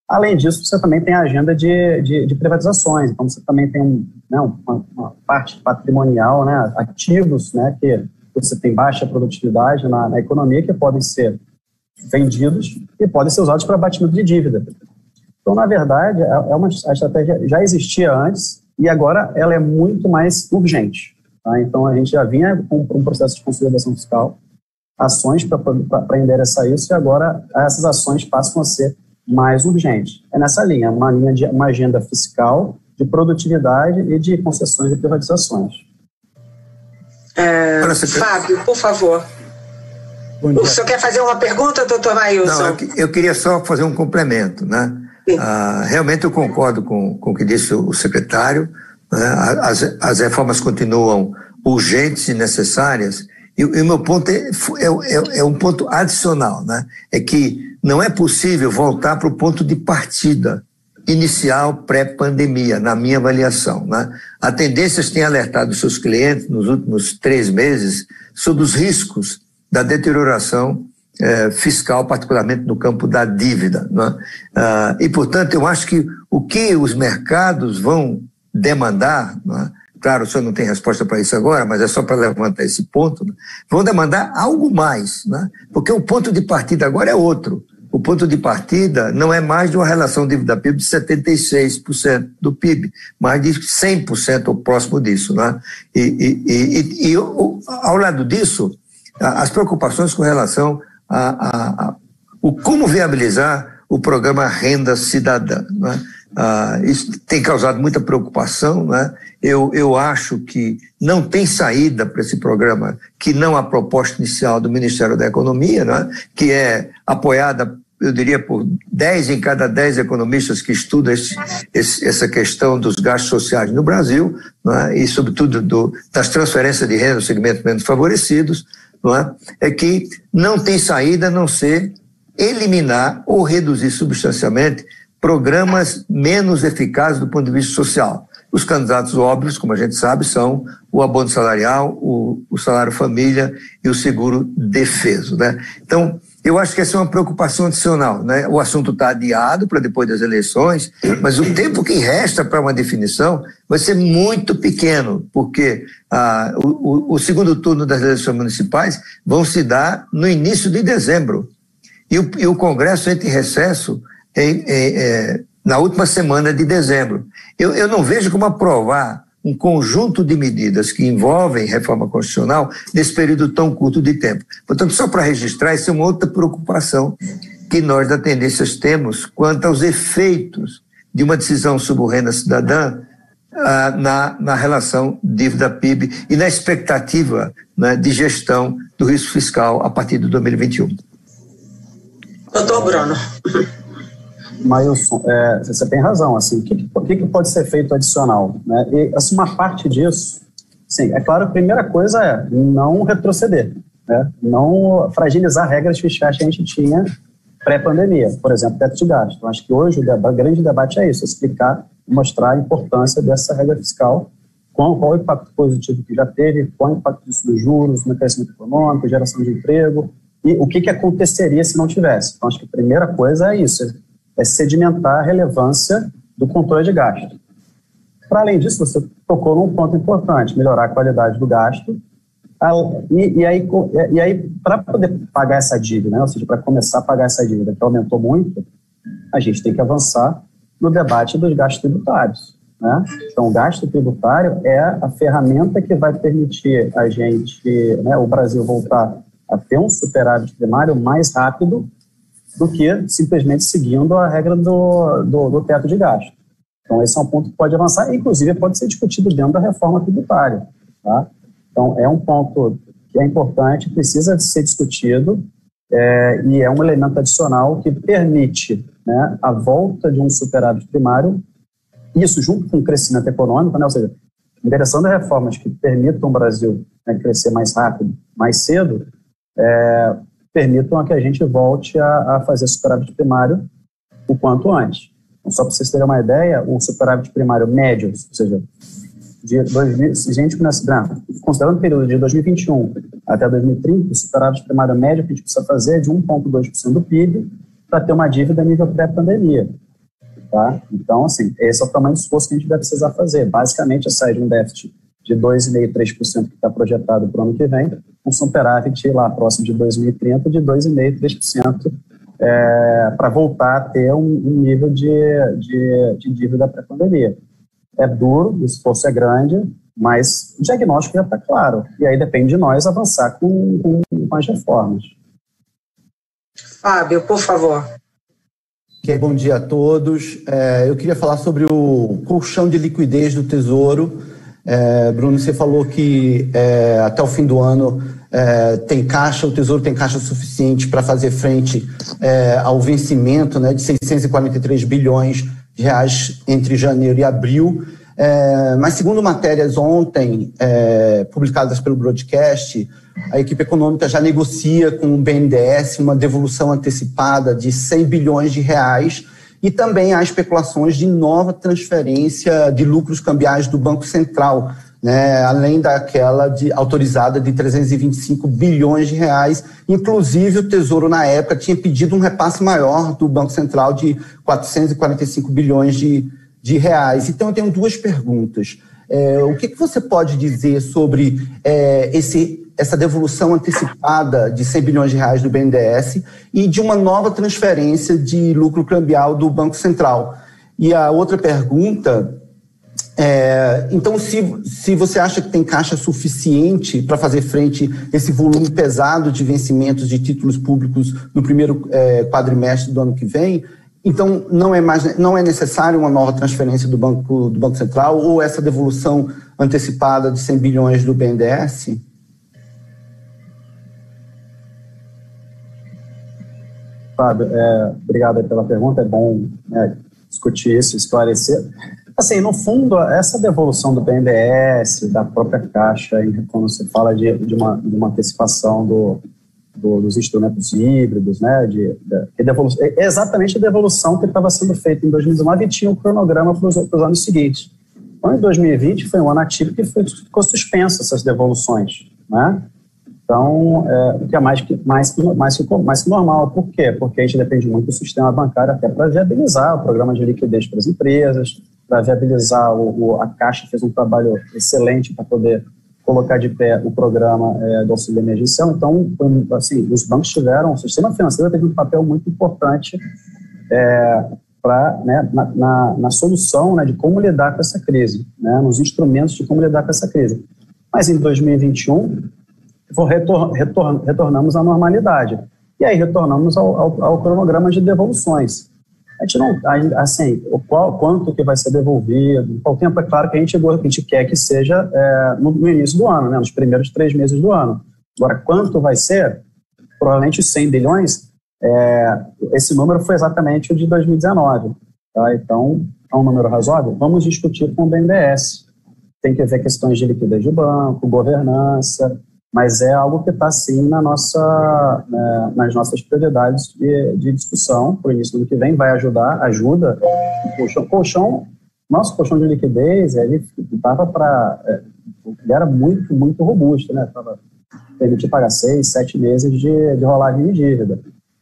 Além disso, você também tem a agenda de privatizações, então você também tem uma parte patrimonial, né, ativos, né, que você tem baixa produtividade na economia, que podem ser vendidos e podem ser usados para abatimento de dívida. Então, na verdade, a estratégia já existia antes, e agora ela é muito mais urgente. Tá? Então, a gente já vinha com um processo de consolidação fiscal, ações para endereçar isso, e agora essas ações passam a ser mais urgentes. É nessa linha, uma agenda fiscal de produtividade e de concessões e privatizações. Fábio, por favor. O senhor quer fazer uma pergunta, doutor Maílson? Não, eu queria só fazer um complemento, né? Realmente eu concordo com o que disse o secretário, né? As reformas continuam urgentes e necessárias, e o meu ponto é um ponto adicional, né? É que não é possível voltar para o ponto de partida inicial pré-pandemia, na minha avaliação, né? A Tendências tem alertado seus clientes nos últimos 3 meses sobre os riscos da deterioração fiscal, particularmente no campo da dívida, né? E, portanto, eu acho que o que os mercados vão demandar, né? Claro, o senhor não tem resposta para isso agora, mas é só para levantar esse ponto, né? Vão demandar algo mais, né? Porque o ponto de partida agora é outro. O ponto de partida não é mais de uma relação dívida-PIB de 76% do PIB, mas de 100% ou próximo disso, né? E ao lado disso, as preocupações com relação o como viabilizar o programa Renda Cidadã, né? Isso tem causado muita preocupação, né? Eu acho que não tem saída para esse programa que não a proposta inicial do Ministério da Economia, né? Que é apoiada, eu diria, por 10 em cada 10 economistas que estudam essa questão dos gastos sociais no Brasil, né? E sobretudo das transferências de renda nos segmentos menos favorecidos, não é que não tem saída a não ser eliminar ou reduzir substancialmente programas menos eficazes do ponto de vista social. Os candidatos óbvios, como a gente sabe, são o abono salarial, o salário família e o seguro defeso, né? Então, eu acho que essa é uma preocupação adicional, né? O assunto está adiado para depois das eleições, mas o tempo que resta para uma definição vai ser muito pequeno, porque o segundo turno das eleições municipais vão se dar no início de dezembro. E o Congresso entra em recesso na última semana de dezembro. Eu não vejo como aprovar um conjunto de medidas que envolvem reforma constitucional nesse período tão curto de tempo. Portanto, só para registrar, essa é uma outra preocupação que nós da Tendências temos quanto aos efeitos de uma decisão sobre o renda cidadã na relação dívida-PIB e na expectativa, né, de gestão do risco fiscal a partir de 2021. Doutor Bruno. Maílson, você tem razão, assim, o que pode ser feito adicional, né? E, assim, uma parte disso, sim, é claro, a primeira coisa é não retroceder, né? Não fragilizar regras fiscais que a gente tinha pré-pandemia, por exemplo, teto de gasto. Então, acho que hoje o grande debate é isso, explicar e mostrar a importância dessa regra fiscal, qual o impacto positivo que já teve, qual o impacto disso nos juros, no crescimento econômico, geração de emprego, e o que aconteceria se não tivesse. Então, acho que a primeira coisa é isso, é sedimentar a relevância do controle de gasto. Para além disso, você tocou num ponto importante, melhorar a qualidade do gasto, e aí para poder pagar essa dívida, né, ou seja, para começar a pagar essa dívida que aumentou muito, a gente tem que avançar no debate dos gastos tributários, né? Então, o gasto tributário é a ferramenta que vai permitir a gente, né, o Brasil voltar a ter um superávit primário mais rápido do que simplesmente seguindo a regra do teto de gasto. Então, esse é um ponto que pode avançar, inclusive pode ser discutido dentro da reforma tributária, tá? Então, é um ponto que é importante, precisa ser discutido, e é um elemento adicional que permite, né, a volta de um superávit primário, isso junto com o crescimento econômico, né, ou seja, endereçando reformas que permitam o Brasil, né, crescer mais rápido, mais cedo, permitam que a gente volte a fazer superávit primário o quanto antes. Então, só para vocês terem uma ideia, o superávit primário médio, ou seja, considerando o período de 2021 até 2030, o superávit primário médio que a gente precisa fazer é de 1,2% do PIB para ter uma dívida a nível pré-pandemia. Tá? Então, assim, esse é o tamanho do esforço que a gente vai precisar fazer. Basicamente, é sair de um déficit de 2,5%, 3% que está projetado para o ano que vem, um superávit lá próximo de 2030 de 2,5%, 3%, para voltar a ter um nível de dívida pré-pandemia. É duro, o esforço é grande, mas o diagnóstico já está claro. E aí depende de nós avançar com as reformas. Fábio, por favor. Bom dia a todos. Eu queria falar sobre o colchão de liquidez do Tesouro. Bruno, você falou que até o fim do ano o Tesouro tem caixa suficiente para fazer frente ao vencimento, né, de 643 bilhões de reais entre janeiro e abril. Mas segundo matérias ontem publicadas pelo Broadcast, a equipe econômica já negocia com o BNDES uma devolução antecipada de 100 bilhões de reais e também há especulações de nova transferência de lucros cambiais do Banco Central, né, além daquela autorizada de 325 bilhões de reais. Inclusive, o Tesouro, na época, tinha pedido um repasse maior do Banco Central de 445 bilhões de reais. Então, eu tenho duas perguntas. O que você pode dizer sobre essa devolução antecipada de 100 bilhões de reais do BNDES e de uma nova transferência de lucro cambial do Banco Central? E a outra pergunta então, se você acha que tem caixa suficiente para fazer frente a esse volume pesado de vencimentos de títulos públicos no primeiro quadrimestre do ano que vem, então não é necessário uma nova transferência do Banco Central ou essa devolução antecipada de 100 bilhões do BNDES? Fábio, obrigado pela pergunta, é bom discutir isso, esclarecer. Assim, no fundo, essa devolução do BNDES, da própria Caixa, quando você fala de uma antecipação dos instrumentos híbridos, né, é exatamente a devolução que estava sendo feita em 2019 e tinha um cronograma para os anos seguintes. Então, em 2020 foi um ano atípico e ficou suspensa essas devoluções, né? Então, o que é mais que normal. Por quê? Porque a gente depende muito do sistema bancário até para viabilizar o programa de liquidez para as empresas, para viabilizar a Caixa fez um trabalho excelente para poder colocar de pé o programa do auxílio emergencial. Então, assim, os bancos tiveram, o sistema financeiro teve um papel muito importante né, na solução, né, de como lidar com essa crise, né, nos instrumentos de como lidar com essa crise. Mas em 2021, retornamos à normalidade. E aí retornamos ao cronograma de devoluções. A gente não, assim, quanto que vai ser devolvido, qual tempo, é claro que a gente quer que seja no início do ano, né, nos primeiros 3 meses do ano. Agora, quanto vai ser? Provavelmente 100 bilhões, esse número foi exatamente o de 2019. Tá? Então, é um número razoável? Vamos discutir com o BNDES. Tem que ver questões de liquidez de banco, governança, mas é algo que está, sim, nas nossas prioridades de discussão para o início do ano que vem, ajuda. Nosso colchão de liquidez, ele era muito, muito robusto, né? Permitir pagar 6, 7 meses de rolagem de dívida.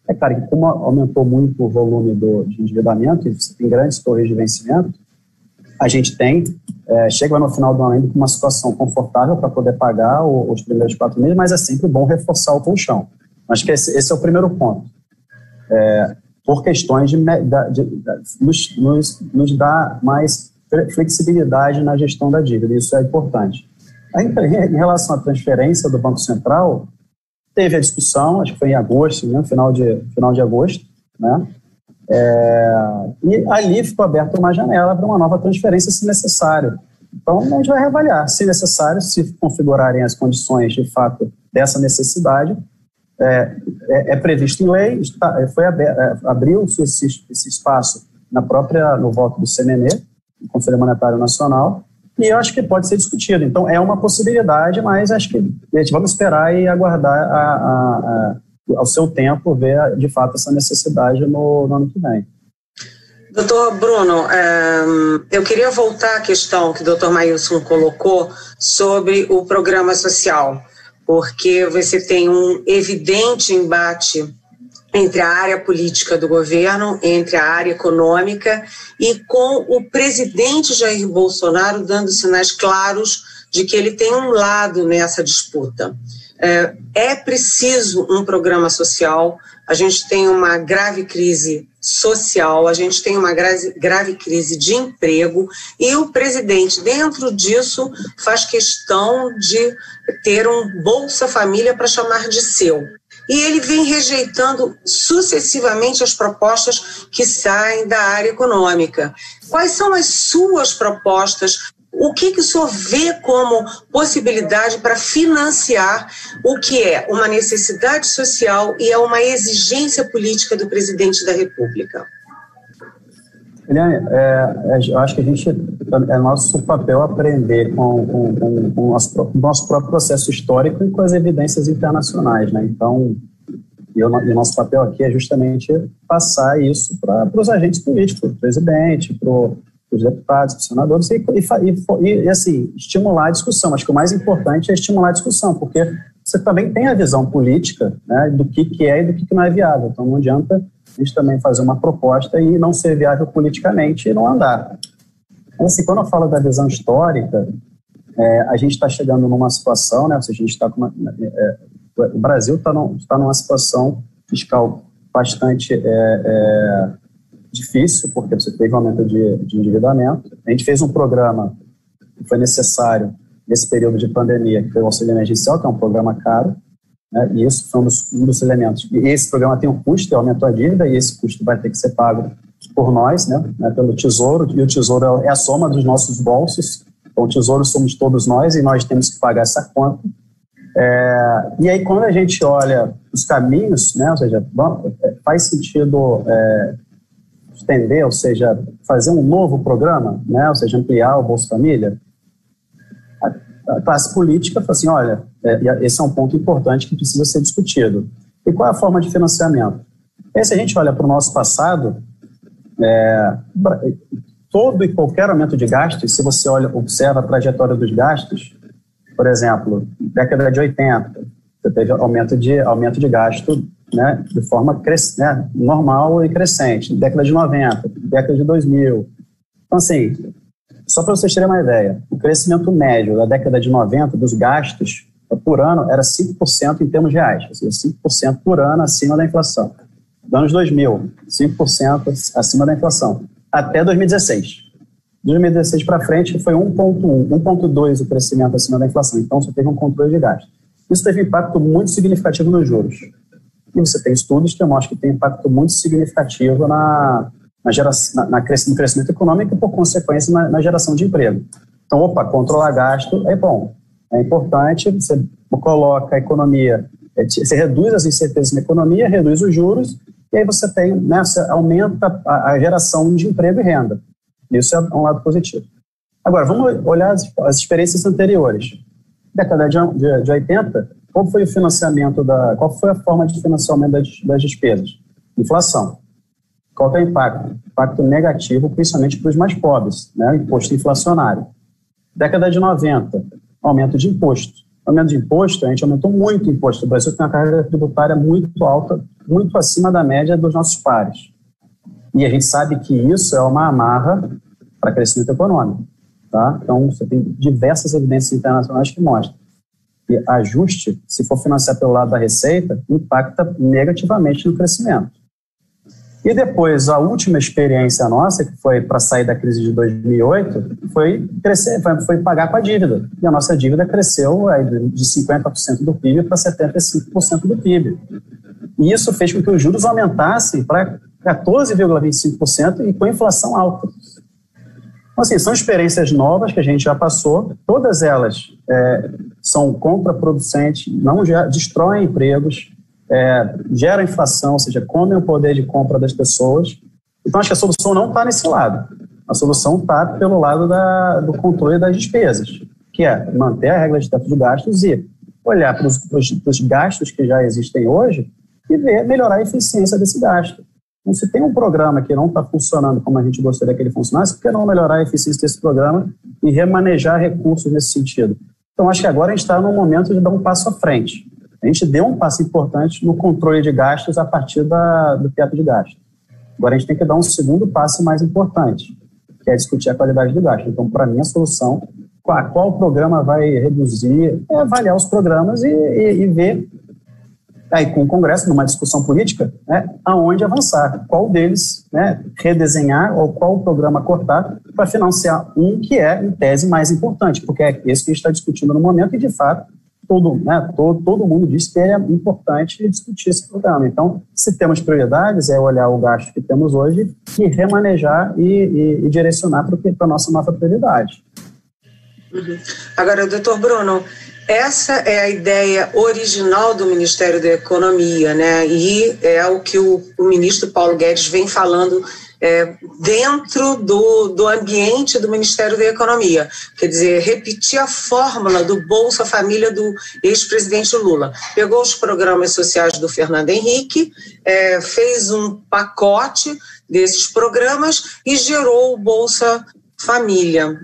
É claro que como aumentou muito o volume de endividamento, e você tem grandes torres de vencimento, a gente chega no final do ano ainda com uma situação confortável para poder pagar os primeiros 4 meses, mas é sempre bom reforçar o colchão. Acho que esse é o primeiro ponto. Por questões nos dar mais flexibilidade na gestão da dívida, isso é importante. Em relação à transferência do Banco Central, teve a discussão, acho que foi em agosto, né, final de agosto, né? E ali ficou aberta uma janela para uma nova transferência, se necessário. Então, a gente vai reavaliar, se necessário, se configurarem as condições, de fato, dessa necessidade. É previsto em lei, abriu-se esse espaço no voto do CMN, do Conselho Monetário Nacional, e eu acho que pode ser discutido. Então, é uma possibilidade, mas acho que vamos esperar e aguardar ao seu tempo, ver de fato essa necessidade no ano que vem. Doutor Bruno, eu queria voltar à questão que o doutor Maílson colocou sobre o programa social, porque você tem um evidente embate entre a área política do governo, entre a área econômica, e com o presidente Jair Bolsonaro dando sinais claros de que ele tem um lado nessa disputa. É preciso um programa social, a gente tem uma grave crise social, a gente tem uma grave crise de emprego, e o presidente, dentro disso, faz questão de ter um Bolsa Família para chamar de seu. E ele vem rejeitando sucessivamente as propostas que saem da área econômica. Quais são as suas propostas? O que o senhor vê como possibilidade para financiar o que é uma necessidade social e é uma exigência política do presidente da República? Eliane, eu acho que é nosso papel aprender com o nosso próprio processo histórico e com as evidências internacionais, né? Então, o nosso papel aqui é justamente passar isso para os agentes políticos, para o presidente, para os deputados, para os senadores, e assim, estimular a discussão. Acho que o mais importante é estimular a discussão, porque você também tem a visão política, né, do que é e do que não é viável. Então, não adianta a gente também fazer uma proposta e não ser viável politicamente e não andar. Mas, assim, quando eu falo da visão histórica, a gente está chegando numa situação, né, ou seja, a gente está com o Brasil está numa situação fiscal bastante difícil, porque você teve um aumento de endividamento. A gente fez um programa que foi necessário nesse período de pandemia, que foi o auxílio emergencial, que é um programa caro, né, e isso foi um dos elementos. E esse programa tem um custo, aumentou a dívida, e esse custo vai ter que ser pago por nós, né, pelo Tesouro, e o Tesouro é a soma dos nossos bolsos. Então, o Tesouro somos todos nós, e nós temos que pagar essa conta. E aí, quando a gente olha os caminhos, né, ou seja, faz sentido estender, ou seja, fazer um novo programa, né, ou seja, ampliar o Bolsa Família. a classe política falou assim, olha, esse é um ponto importante que precisa ser discutido. E qual é a forma de financiamento? E se a gente olha para o nosso passado, todo e qualquer aumento de gastos, se você observa a trajetória dos gastos, por exemplo, década de 80, você teve aumento de gasto, né, de forma normal e crescente. Década de 90, década de 2000. Então, assim, só para vocês terem uma ideia, o crescimento médio da década de 90 dos gastos por ano era 5% em termos reais, ou seja, 5% por ano acima da inflação. Nos anos 2000, 5% acima da inflação, até 2016. De 2016 para frente foi 1,1, 1,2 o crescimento acima da inflação, então você teve um controle de gasto. Isso teve impacto muito significativo nos juros. E você tem estudos que mostram que tem impacto muito significativo no crescimento econômico e, por consequência, na geração de emprego. Então, controlar gasto é bom, é importante, você coloca a economia, você reduz as incertezas na economia, reduz os juros, e aí você tem, né, você aumenta a geração de emprego e renda. Isso é um lado positivo. Agora, vamos olhar as experiências anteriores. Década de 80, qual foi o financiamento qual foi a forma de financiamento das despesas? Inflação. Qual é o impacto? Impacto negativo, principalmente para os mais pobres, né? Imposto inflacionário. Década de 90, aumento de imposto. Aumento de imposto, a gente aumentou muito o imposto. O Brasil tem uma carga tributária muito alta, muito acima da média dos nossos pares. E a gente sabe que isso é uma amarra para crescimento econômico. Tá? Então, você tem diversas evidências internacionais que mostram que ajuste, se for financiar pelo lado da receita, impacta negativamente no crescimento. E depois, a última experiência nossa, que foi para sair da crise de 2008, foi pagar com a dívida. E a nossa dívida cresceu de 50% do PIB para 75% do PIB. E isso fez com que os juros aumentassem para 14,25% e com a inflação alta. Então, assim, são experiências novas que a gente já passou, todas elas são contraproducentes, não destroem empregos, geram inflação, ou seja, comem o poder de compra das pessoas. Então, acho que a solução não está nesse lado. A solução está pelo lado do controle das despesas, que é manter a regra de teto de gastos e olhar para os gastos que já existem hoje e melhorar a eficiência desse gasto. Então, se tem um programa que não está funcionando como a gente gostaria que ele funcionasse, por que não melhorar a eficiência desse programa e remanejar recursos nesse sentido? Então, acho que agora a gente está no momento de dar um passo à frente. A gente deu um passo importante no controle de gastos a partir do teto de gasto. Agora a gente tem que dar um segundo passo mais importante, que é discutir a qualidade do gasto. Então, para mim, a solução, qual programa vai reduzir, é avaliar os programas e ver, aí com o Congresso, numa discussão política, aonde avançar, qual deles redesenhar ou qual programa cortar para financiar um que é, em tese, mais importante, porque é esse que a gente está discutindo no momento e, de fato, todo mundo diz que é importante discutir esse programa. Então, se temos prioridades, é olhar o gasto que temos hoje e remanejar e direcionar para a nossa nova prioridade. Uhum. Agora, doutor Bruno, essa é a ideia original do Ministério da Economia, né? E é o que o ministro Paulo Guedes vem falando dentro do ambiente do Ministério da Economia. Quer dizer, repetir a fórmula do Bolsa Família do ex-presidente Lula. Pegou os programas sociais do Fernando Henrique, fez um pacote desses programas e gerou o Bolsa Família.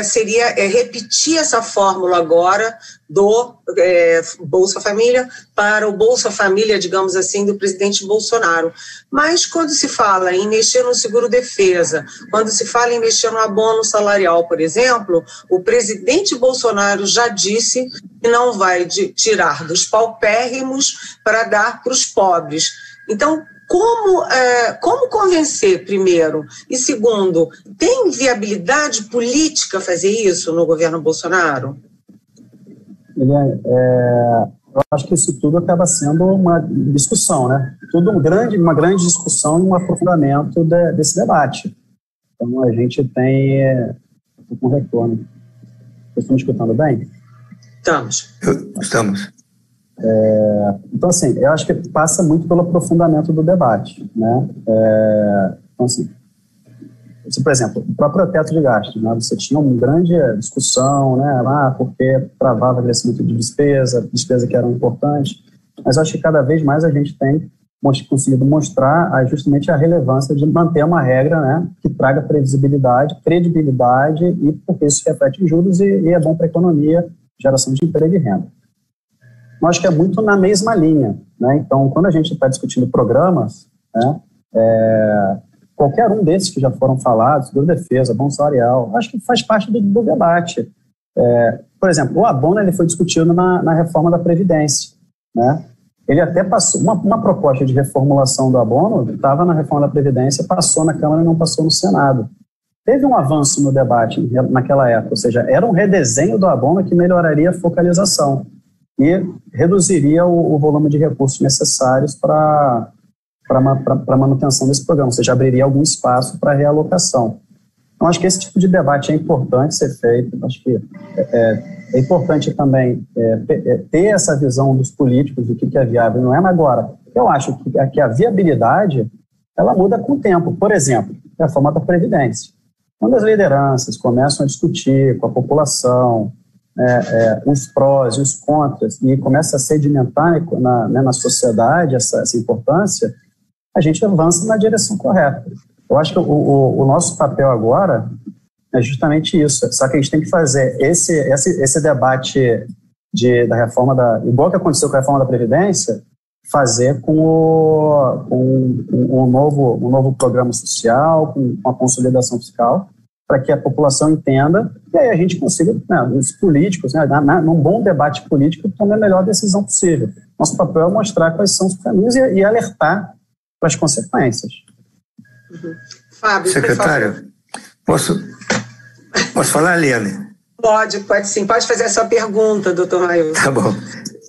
Seria repetir essa fórmula agora do Bolsa Família para o Bolsa Família, digamos assim, do presidente Bolsonaro. Mas quando se fala em mexer no seguro-defesa, quando se fala em mexer no abono salarial, por exemplo, o presidente Bolsonaro já disse que não vai tirar dos paupérrimos para dar para os pobres. Então, como convencer, primeiro? E segundo, tem viabilidade política fazer isso no governo Bolsonaro? Eu acho que isso tudo acaba sendo uma discussão, né? Uma grande discussão e um aprofundamento desse debate. Então, a gente tem um retorno. Vocês estão me escutando bem? Estamos. Então, assim, eu acho que passa muito pelo aprofundamento do debate, né? Então, assim, por exemplo, o próprio teto de gastos, né? Você tinha uma grande discussão, né? Porque travava o crescimento de despesa que eram importantes, mas acho que cada vez mais a gente tem conseguido mostrar justamente a relevância de manter uma regra, né, que traga previsibilidade, credibilidade, e porque isso reflete em juros e é bom para a economia, geração de emprego e renda. Eu acho que é muito na mesma linha, né? Então, quando a gente está discutindo programas, né, qualquer um desses que já foram falados, defesa, bom salarial, acho que faz parte do debate. Por exemplo, o abono ele foi discutido na reforma da Previdência, né? Ele até passou, uma proposta de reformulação do abono estava na reforma da Previdência, passou na Câmara e não passou no Senado. Teve um avanço no debate naquela época, ou seja, era um redesenho do abono que melhoraria a focalização e reduziria o volume de recursos necessários para a manutenção desse programa, ou seja, abriria algum espaço para realocação. Então, acho que esse tipo de debate é importante ser feito, acho que é importante também ter essa visão dos políticos do que é viável e não é, mas agora, eu acho que a viabilidade, ela muda com o tempo. Por exemplo, a reforma da Previdência. Quando as lideranças começam a discutir com a população os prós e os contras e começa a sedimentar na sociedade essa importância, a gente avança na direção correta. Eu acho que o nosso papel agora é justamente isso, só que a gente tem que fazer esse debate da reforma igual que aconteceu com a reforma da Previdência, fazer com um novo programa social, com a consolidação fiscal, para que a população entenda e aí a gente consiga, os políticos, num bom debate político, tomar a melhor decisão possível. Nosso papel é mostrar quais são os caminhos e alertar para as consequências. Fábio, secretário, posso falar, Eliane? Pode sim. Pode fazer a sua pergunta, doutor Maílson. Tá bom.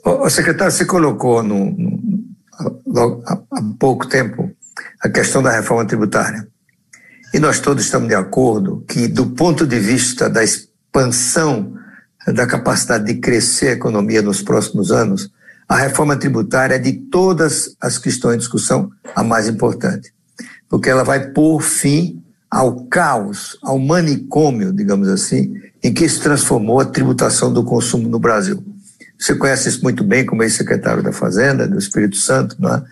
O secretário, você colocou há pouco tempo a questão da reforma tributária. E nós todos estamos de acordo que, do ponto de vista da expansão da capacidade de crescer a economia nos próximos anos, a reforma tributária é de todas as que estão em discussão a mais importante, porque ela vai pôr fim ao caos, ao manicômio, digamos assim, em que se transformou a tributação do consumo no Brasil. Você conhece isso muito bem como ex-secretário da Fazenda, do Espírito Santo, não é?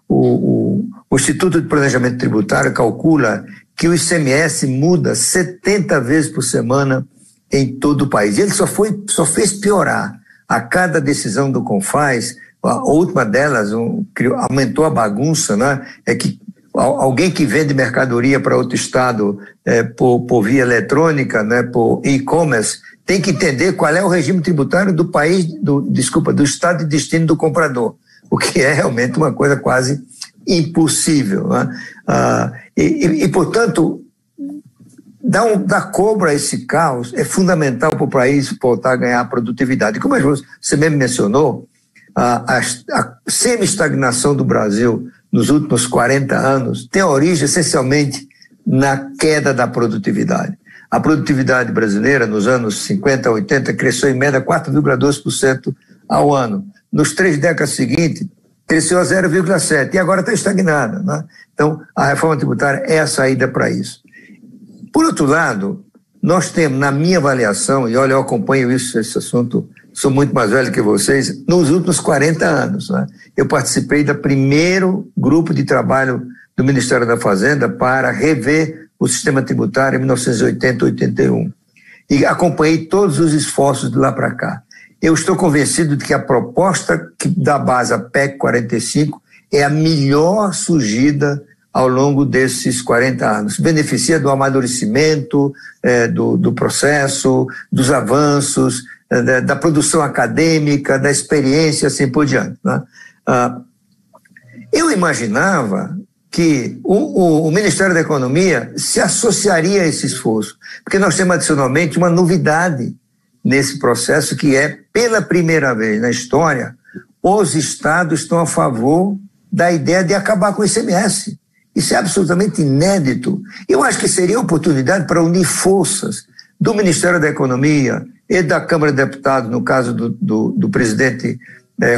O Instituto de Planejamento Tributário calcula que o ICMS muda 70 vezes por semana em todo o país. E ele só fez piorar. A cada decisão do CONFAZ, a última delas aumentou a bagunça, né? É que alguém que vende mercadoria para outro estado por via eletrônica, né, por e-commerce, tem que entender qual é o regime tributário do país, do estado de destino do comprador, o que é realmente uma coisa quase impossível, né? Portanto, dar cobra a esse caos é fundamental para o país voltar a ganhar produtividade. Como você mesmo mencionou, a semi-estagnação do Brasil nos últimos 40 anos tem origem essencialmente na queda da produtividade. A produtividade brasileira nos anos 50 a 80 cresceu em média 4,2% ao ano. Nos 3 décadas seguintes, cresceu a 0,7% e agora está estagnada, né? Então, a reforma tributária é a saída para isso. Por outro lado, nós temos, na minha avaliação, e olha, eu acompanho esse assunto, sou muito mais velho que vocês, nos últimos 40 anos, né? Eu participei do primeiro grupo de trabalho do Ministério da Fazenda para rever o sistema tributário em 1980 e 81. E acompanhei todos os esforços de lá para cá. Eu estou convencido de que a proposta que dá base à PEC 45 é a melhor surgida ao longo desses 40 anos. Beneficia do amadurecimento do processo, dos avanços, da produção acadêmica, da experiência, assim por diante, né? Eu imaginava que o Ministério da Economia se associaria a esse esforço, porque nós temos adicionalmente uma novidade nesse processo, que é, pela primeira vez na história, os estados estão a favor da ideia de acabar com o ICMS. Isso é absolutamente inédito. Eu acho que seria oportunidade para unir forças do Ministério da Economia e da Câmara de Deputados, no caso do presidente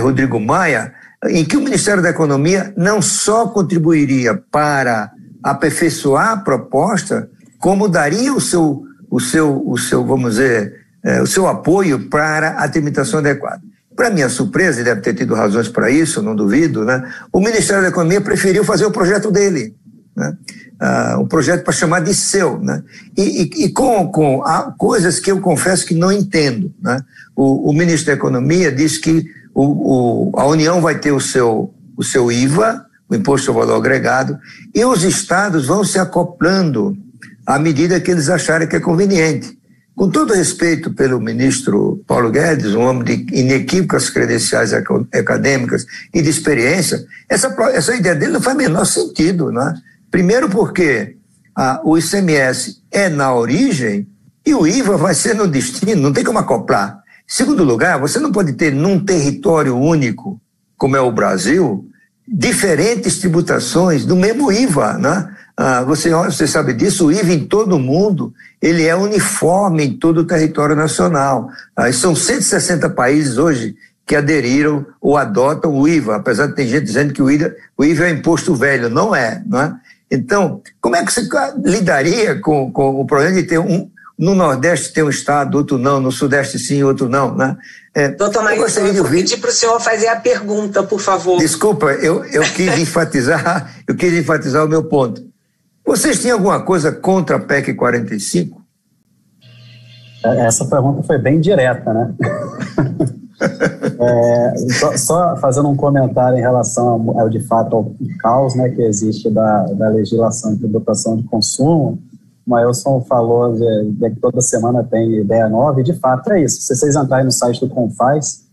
Rodrigo Maia, em que o Ministério da Economia não só contribuiria para aperfeiçoar a proposta, como daria o seu vamos dizer, o seu apoio para a tramitação adequada. Para minha surpresa, e deve ter tido razões para isso, não duvido, né? O Ministério da Economia preferiu fazer o projeto dele, né? Um projeto para chamar de seu, né? E com coisas que eu confesso que não entendo, né? O Ministro da Economia diz que a União vai ter o seu IVA, o Imposto ao Valor Agregado, e os estados vão se acoplando à medida que eles acharem que é conveniente. Com todo respeito pelo ministro Paulo Guedes, um homem de inequívocas credenciais acadêmicas e de experiência, essa ideia dele não faz o menor sentido, né? Primeiro porque o ICMS é na origem e o IVA vai ser no destino, não tem como acoplar. Segundo lugar, você não pode ter num território único, como é o Brasil, diferentes tributações do mesmo IVA, né? Você sabe disso, o IVA em todo o mundo, ele é uniforme em todo o território nacional. São 160 países hoje que aderiram ou adotam o IVA, apesar de ter gente dizendo que o IVA é imposto velho, não é, não é? Então, como é que você lidaria com o problema de ter no Nordeste tem um estado, outro não, no Sudeste sim, outro não, né? Doutor Maílson, eu vou pedir para o senhor fazer a pergunta, por favor. Desculpa, eu quis enfatizar o meu ponto. Vocês tinham alguma coisa contra a PEC 45? Essa pergunta foi bem direta, né? Só fazendo um comentário em relação de fato ao caos, né, que existe da legislação de tributação de consumo. O Maílson falou de que toda semana tem ideia nova, e de fato é isso. Se vocês entrarem no site do Confaz,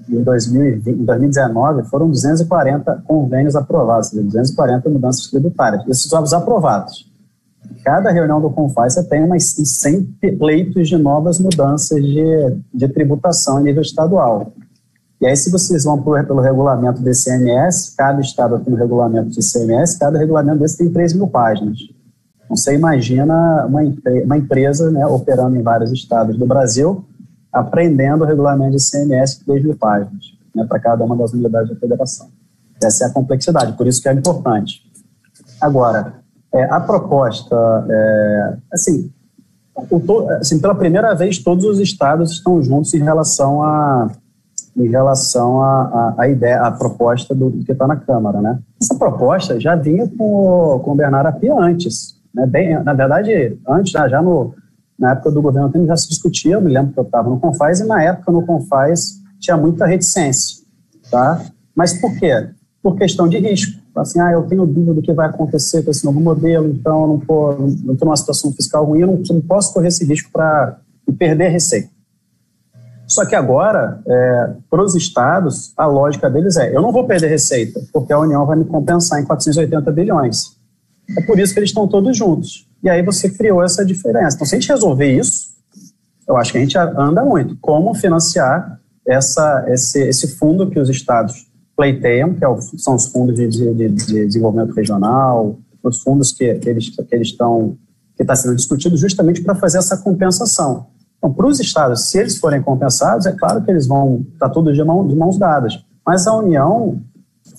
em 2019 foram 240 convênios aprovados, 240 mudanças tributárias. Esses são os aprovados. Cada reunião do Confaz você tem umas 100 pleitos de novas mudanças de tributação a nível estadual. E aí, se vocês vão pelo regulamento do ICMS, cada estado tem um regulamento de ICMS, cada regulamento desse tem 3.000 páginas. Então, você imagina uma empresa, né, operando em vários estados do Brasil, aprendendo o regulamento de ICMS de 3.000 páginas, né, para cada uma das unidades da federação. Essa é a complexidade, por isso que é importante. Agora, a proposta, pela primeira vez, todos os estados estão juntos em relação à ideia, à proposta do que está na Câmara, né? Essa proposta já vinha com o Bernardo Api antes, né? Na verdade, antes, na época do governo Temer já se discutia, eu me lembro que eu estava no Confaz, e na época no Confaz tinha muita reticência, tá? Mas por quê? Por questão de risco. Assim, eu tenho dúvida do que vai acontecer com esse novo modelo, então eu não estou numa situação fiscal ruim, eu não posso correr esse risco para perder receita. Só que agora, para os estados, a lógica deles eu não vou perder receita, porque a União vai me compensar em 480 bilhões. É por isso que eles estão todos juntos. E aí você criou essa diferença. Então, se a gente resolver isso, eu acho que a gente anda muito. Como financiar esse fundo que os estados pleiteiam, que são os fundos de desenvolvimento regional, os fundos que está sendo discutido justamente para fazer essa compensação. Então, para os estados, se eles forem compensados, é claro que eles vão estar todos de mãos dadas. Mas a União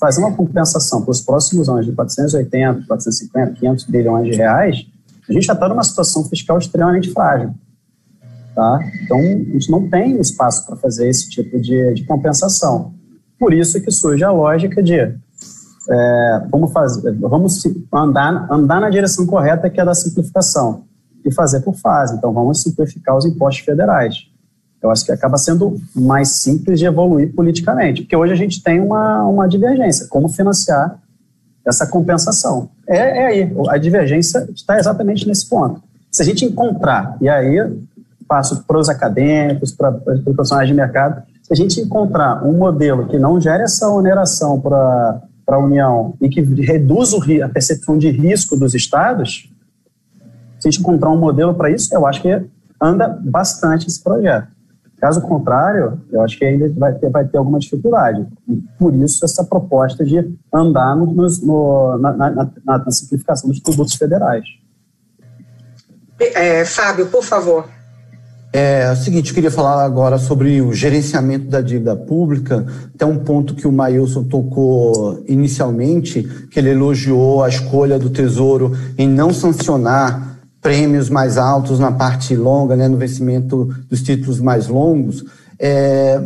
fazer uma compensação para os próximos anos de 480, 450, 500 bilhões de reais, a gente já está numa situação fiscal extremamente frágil. Tá? Então, a gente não tem espaço para fazer esse tipo de compensação. Por isso que surge a lógica de vamos andar na direção correta, que é da simplificação, e fazer por fase. Então, vamos simplificar os impostos federais. Eu acho que acaba sendo mais simples de evoluir politicamente, porque hoje a gente tem uma divergência, como financiar essa compensação. Aí, a divergência está exatamente nesse ponto. Se a gente encontrar, e aí passo para os acadêmicos, para os profissionais de mercado, se a gente encontrar um modelo que não gere essa oneração para a União e que reduz a percepção de risco dos estados, se a gente encontrar um modelo para isso, eu acho que anda bastante esse projeto. Caso contrário, eu acho que ainda vai ter alguma dificuldade. E por isso essa proposta de andar na simplificação dos tributos federais. Fábio, por favor. É o seguinte, eu queria falar agora sobre o gerenciamento da dívida pública, até um ponto que o Maílson tocou inicialmente, que ele elogiou a escolha do Tesouro em não sancionar prêmios mais altos na parte longa, né, no vencimento dos títulos mais longos.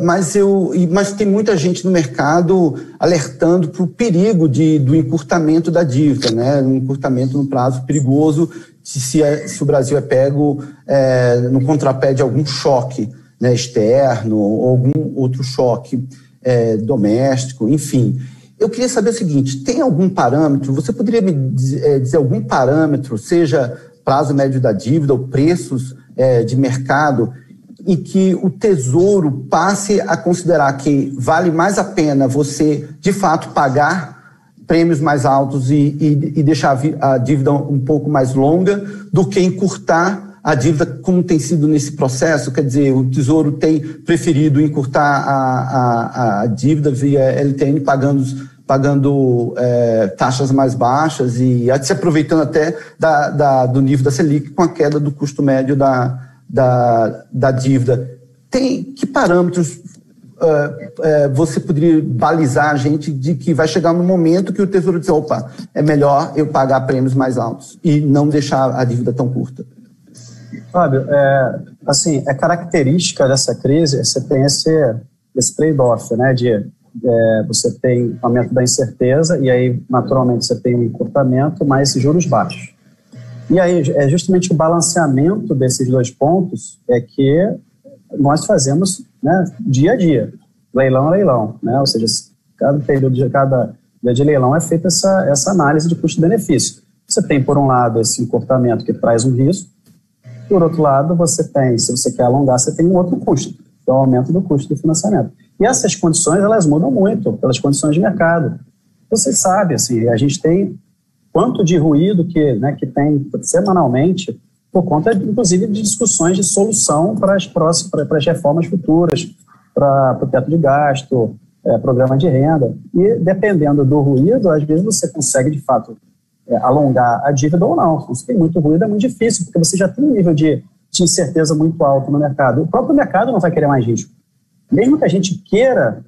Mas tem muita gente no mercado alertando para o perigo do encurtamento da dívida, né? Um encurtamento no prazo perigoso se o Brasil é pego no contrapé de algum choque, né, externo ou algum outro choque doméstico, enfim. Eu queria saber o seguinte, tem algum parâmetro, você poderia me dizer algum parâmetro, seja prazo médio da dívida ou preços de mercado, em que o Tesouro passe a considerar que vale mais a pena você, de fato, pagar prêmios mais altos e deixar a dívida um pouco mais longa do que encurtar a dívida, como tem sido nesse processo? Quer dizer, o Tesouro tem preferido encurtar a dívida via LTN, pagando taxas mais baixas e se aproveitando até do nível da Selic com a queda do custo médio da dívida. Que parâmetros você poderia balizar a gente de que vai chegar no momento que o Tesouro diz, opa, é melhor eu pagar prêmios mais altos e não deixar a dívida tão curta? Fábio, é característica dessa crise, você tem esse trade-off, né, você tem aumento da incerteza e aí, naturalmente, você tem um encurtamento, mas juros baixos. E aí, é justamente o balanceamento desses dois pontos que nós fazemos, né, dia a dia, leilão a leilão, né? Ou seja, cada dia de leilão é feita essa análise de custo-benefício. Você tem, por um lado, esse encurtamento que traz um risco, por outro lado, você tem, se você quer alongar, você tem um outro custo, que é o aumento do custo do financiamento. E essas condições, elas mudam muito pelas condições de mercado. Você sabe, assim, a gente tem quanto de ruído que tem semanalmente, por conta, inclusive, de discussões de solução para as reformas futuras, para o teto de gasto, programa de renda. E, dependendo do ruído, às vezes você consegue, de fato, alongar a dívida ou não. Se tem muito ruído, é muito difícil, porque você já tem um nível de incerteza muito alto no mercado. O próprio mercado não vai querer mais risco. Mesmo que a gente queira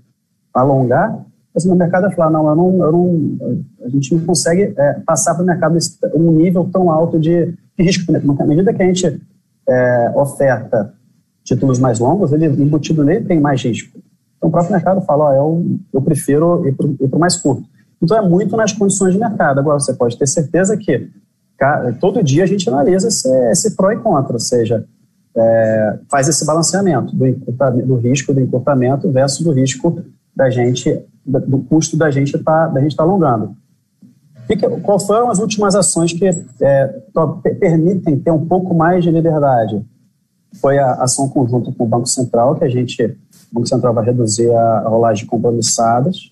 alongar, mas o mercado vai falar, a gente não consegue passar para o mercado um nível tão alto de risco. À medida que a gente oferta títulos mais longos, ele embutido nele tem mais risco. Então o próprio mercado fala, eu prefiro ir para o mais curto. Então é muito nas condições de mercado. Agora você pode ter certeza que todo dia a gente analisa esse pró e contra, ou seja, faz esse balanceamento do risco do encurtamento versus do risco da gente, do custo da gente tá alongando. Qual foram as últimas ações que permitem ter um pouco mais de liberdade? Foi a ação conjunta com o Banco Central, que o Banco Central vai reduzir a rolagem de compromissadas,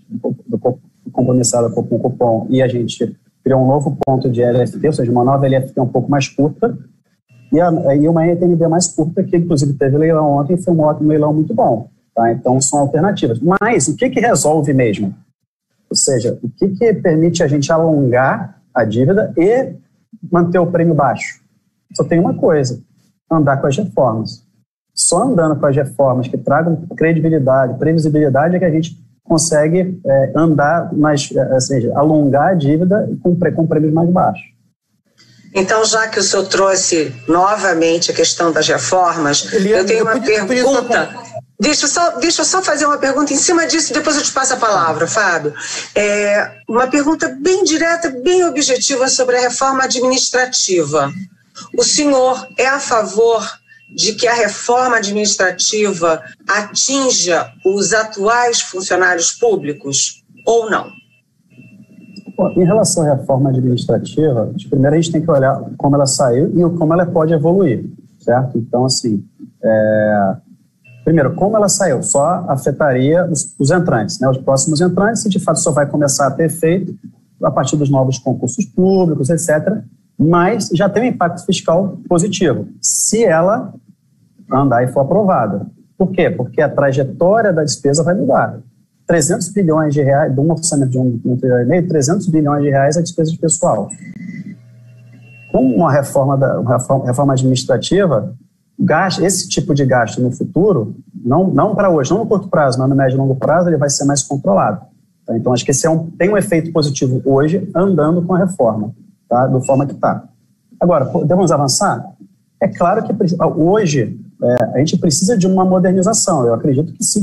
compromissada com o cupom, e a gente criou um novo ponto de LFT, ou seja, uma nova LFT um pouco mais curta, e uma ETNB mais curta, que inclusive teve leilão ontem, e foi um leilão muito bom. Tá? Então, são alternativas. Mas o que resolve mesmo? Ou seja, o que permite a gente alongar a dívida e manter o prêmio baixo? Só tem uma coisa, andar com as reformas. Só andando com as reformas que tragam credibilidade, previsibilidade, é que a gente consegue andar ou seja, alongar a dívida com prêmios mais baixos. Então, já que o senhor trouxe novamente a questão das reformas, eu tenho uma pergunta. Deixa eu só fazer uma pergunta em cima disso e depois eu te passo a palavra, Fábio. Uma pergunta bem direta, bem objetiva sobre a reforma administrativa. O senhor é a favor de que a reforma administrativa atinja os atuais funcionários públicos ou não? Em relação à reforma administrativa, primeiro a gente tem que olhar como ela saiu e como ela pode evoluir, certo? Então, assim, primeiro, como ela saiu? Só afetaria os entrantes, né? Os próximos entrantes, e de fato só vai começar a ter efeito a partir dos novos concursos públicos, etc., mas já tem um impacto fiscal positivo, se ela andar e for aprovada. Por quê? Porque a trajetória da despesa vai mudar. 300 bilhões de reais, de um orçamento de $1,5 trilhão, 300 bilhões de reais é despesa de pessoal. Com uma reforma administrativa, esse tipo de gasto no futuro, não para hoje, não no curto prazo, mas no médio e longo prazo, ele vai ser mais controlado. Tá? Então, acho que esse tem um efeito positivo hoje, andando com a reforma, tá? Da forma que está. Agora, podemos avançar? É claro que hoje a gente precisa de uma modernização. Eu acredito que sim,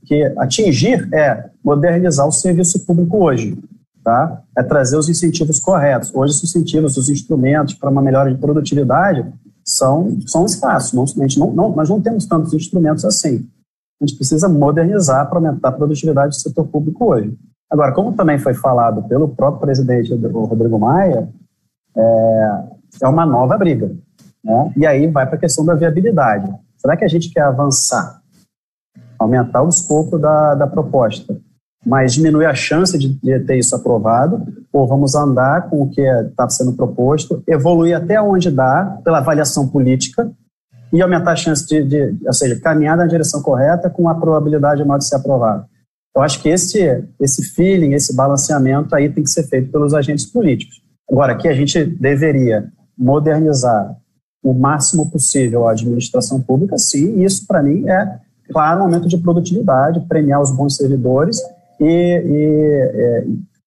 que atingir é modernizar o serviço público hoje. Tá? É trazer os incentivos corretos. Hoje, os incentivos, os instrumentos para uma melhora de produtividade são escassos. Nós não temos tantos instrumentos assim. A gente precisa modernizar para aumentar a produtividade do setor público hoje. Agora, como também foi falado pelo próprio presidente, o Rodrigo Maia, é uma nova briga. Né? E aí vai para a questão da viabilidade. Será que a gente quer avançar, aumentar o escopo da proposta, mas diminuir a chance de ter isso aprovado, ou vamos andar com o que está sendo proposto, evoluir até onde dá, pela avaliação política, e aumentar a chance ou seja, caminhar na direção correta com a probabilidade maior de ser aprovado. Eu acho que esse feeling, esse balanceamento aí tem que ser feito pelos agentes políticos. Agora, que a gente deveria modernizar o máximo possível a administração pública, sim, e isso para mim é, claro, um aumento de produtividade, premiar os bons servidores.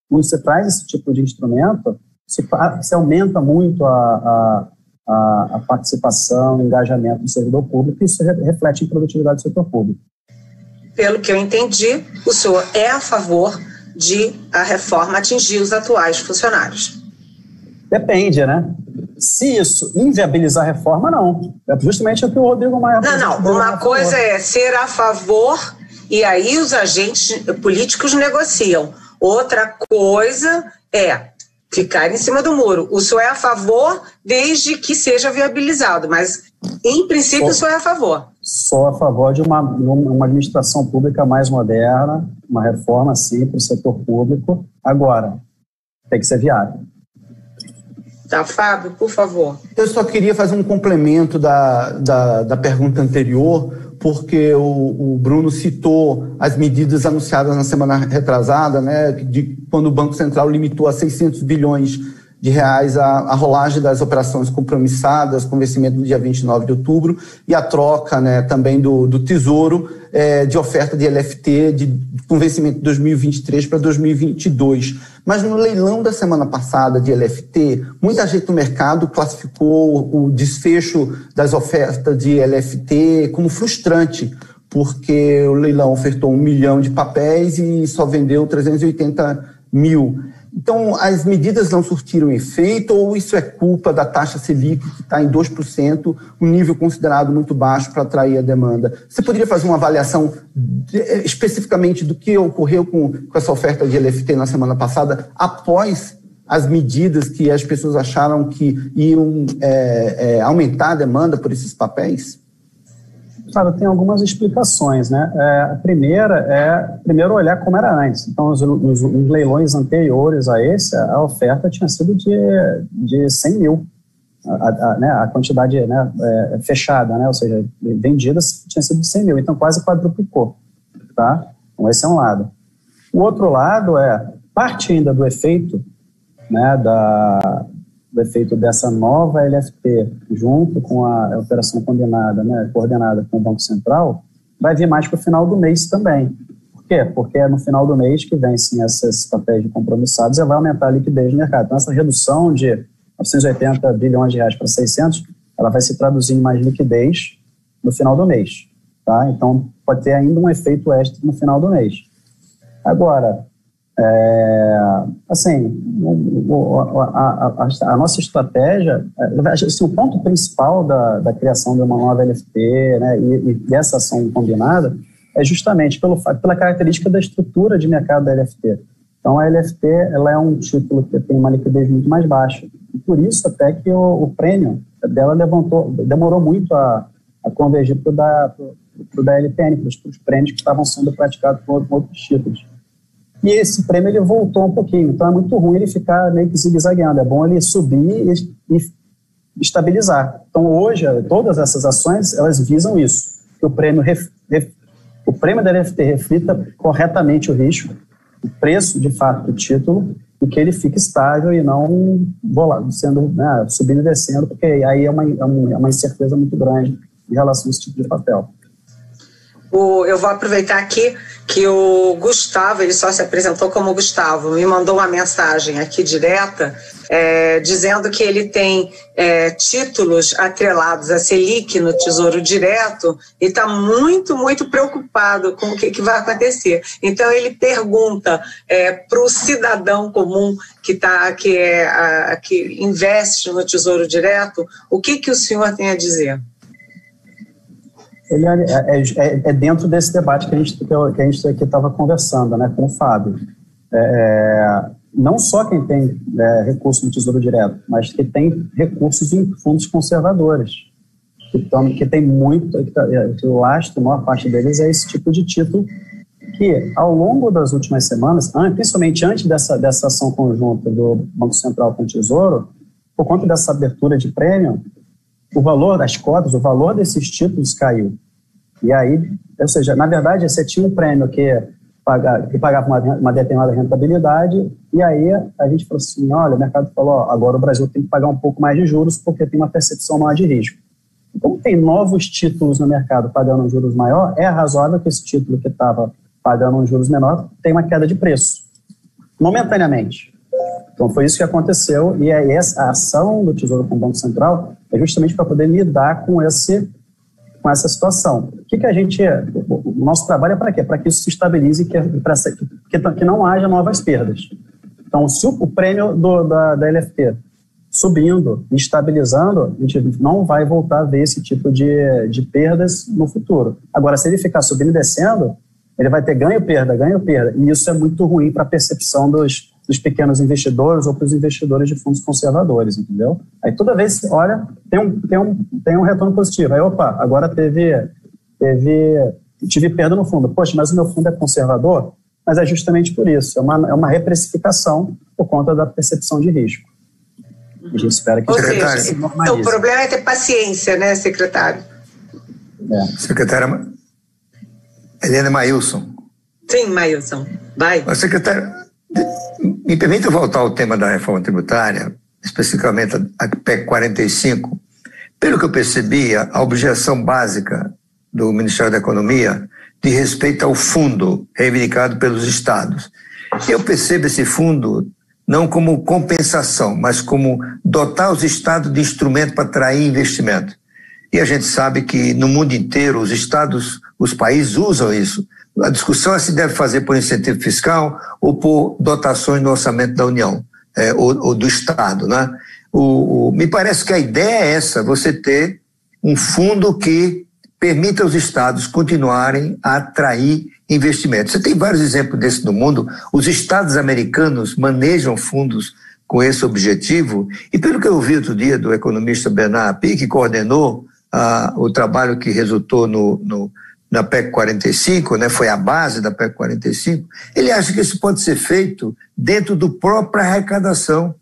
Quando você traz esse tipo de instrumento, se aumenta muito a participação, o engajamento do servidor público, e isso reflete em produtividade do setor público. Pelo que eu entendi, o senhor é a favor de a reforma atingir os atuais funcionários? Depende, né? Se isso inviabilizar a reforma, não. É justamente o que o Rodrigo Maia... Não. Uma coisa é ser a favor... E aí os agentes políticos negociam. Outra coisa é ficar em cima do muro. O senhor é a favor desde que seja viabilizado, mas em princípio o senhor é a favor. Sou a favor de uma administração pública mais moderna, uma reforma sim para o setor público. Agora, tem que ser viável. Tá, Fábio, por favor. Eu só queria fazer um complemento da pergunta anterior, porque o Bruno citou as medidas anunciadas na semana retrasada, né, de quando o Banco Central limitou a 600 bilhões de reais a rolagem das operações compromissadas com vencimento no dia 29 de outubro e a troca, né, também do Tesouro de oferta de LFT com vencimento de 2023 para 2022. Mas no leilão da semana passada de LFT, muita gente no mercado classificou o desfecho das ofertas de LFT como frustrante, porque o leilão ofertou 1 milhão de papéis e só vendeu 380 mil. Então, as medidas não surtiram efeito ou isso é culpa da taxa Selic, que está em 2%, um nível considerado muito baixo para atrair a demanda? Você poderia fazer uma avaliação especificamente do que ocorreu com essa oferta de LFT na semana passada, após as medidas que as pessoas acharam que iam aumentar a demanda por esses papéis? Claro, tem algumas explicações, né? A primeira é, primeiro, olhar como era antes. Então, os leilões anteriores a esse, a oferta tinha sido de 100 mil, a quantidade, né, fechada, né? Ou seja, vendidas tinha sido de 100 mil, então quase quadruplicou, tá? Então, esse é um lado. O outro lado é, parte ainda do efeito, né, do efeito dessa nova LFT, junto com a operação coordenada com o Banco Central, vai vir mais para o final do mês também. Por quê? Porque é no final do mês que vencem esses papéis de compromissados e vai aumentar a liquidez no mercado. Então, essa redução de 980 bilhões de reais para 600, ela vai se traduzir em mais liquidez no final do mês. Tá? Então, pode ter ainda um efeito extra no final do mês. Agora, a nossa estratégia, assim, o ponto principal da criação de uma nova LFT, né, e dessa ação combinada é justamente pela característica da estrutura de mercado da LFT. Então, a LFT ela é um título que tem uma liquidez muito mais baixa. E por isso até que o prêmio dela demorou muito a convergir para o da LPN, para os prêmios que estavam sendo praticados por outros títulos. E esse prêmio ele voltou um pouquinho, então é muito ruim ele ficar meio que zigue-zagueando, é bom ele subir e estabilizar. Então hoje, todas essas ações, elas visam isso, que o prêmio da LFT reflita corretamente o risco, o preço de fato do título, e que ele fique estável e não subindo e descendo, porque aí é uma incerteza muito grande em relação a esse tipo de papel. Eu vou aproveitar aqui que o Gustavo, ele só se apresentou como Gustavo, me mandou uma mensagem aqui direta, dizendo que ele tem títulos atrelados a Selic no Tesouro Direto e está muito, muito preocupado com o que vai acontecer. Então ele pergunta para o cidadão comum que investe no Tesouro Direto, o que o senhor tem a dizer? Ele é dentro desse debate que a gente aqui estava conversando, né, com o Fábio. Não só quem tem recurso no Tesouro Direto, mas que tem recursos em fundos conservadores, que tem muito, que o lastro, a maior parte deles é esse tipo de título que, ao longo das últimas semanas, principalmente antes dessa ação conjunta do Banco Central com o Tesouro, por conta dessa abertura de prêmio, o valor das cotas, o valor desses títulos caiu. E aí, ou seja, na verdade, você tinha um prêmio que pagava uma determinada rentabilidade, e aí a gente falou assim, olha, o mercado falou, agora o Brasil tem que pagar um pouco mais de juros porque tem uma percepção maior de risco. E como tem novos títulos no mercado pagando um juros maior, é razoável que esse título que estava pagando um juros menor tenha uma queda de preço, momentaneamente. Então foi isso que aconteceu, e a ação do Tesouro com o Banco Central é justamente para poder lidar com essa situação. O nosso trabalho é para quê? Para que isso se estabilize e que não haja novas perdas. Então, se o prêmio da LFT subindo e estabilizando, a gente não vai voltar a ver esse tipo de perdas no futuro. Agora, se ele ficar subindo e descendo, ele vai ter ganho-perda, e isso é muito ruim para a percepção dos pequenos investidores ou para os investidores de fundos conservadores, entendeu? Aí toda vez, olha, tem um retorno positivo. Aí, opa, agora tive perda no fundo. Poxa, mas o meu fundo é conservador? Mas é justamente por isso. É uma reprecificação por conta da percepção de risco. A gente espera que isso se normalize. O problema é ter paciência, né, secretário? Secretária Helena Maílson. Sim, Maílson. Vai. Secretária, me permita voltar ao tema da reforma tributária, especificamente a PEC 45. Pelo que eu percebi, a objeção básica do Ministério da Economia de respeito ao fundo reivindicado pelos estados. Eu percebo esse fundo não como compensação, mas como dotar os estados de instrumento para atrair investimento. E a gente sabe que no mundo inteiro os estados, os países usam isso. A discussão é se deve fazer por incentivo fiscal ou por dotações no orçamento da União, ou do Estado, né? Me parece que a ideia é essa, você ter um fundo que permita aos estados continuarem a atrair investimentos. Você tem vários exemplos desse no mundo. Os estados americanos manejam fundos com esse objetivo, e pelo que eu ouvi outro dia do economista Bernard Api, que coordenou o trabalho que resultou na PEC 45, né, foi a base da PEC 45, ele acha que isso pode ser feito dentro do própria arrecadação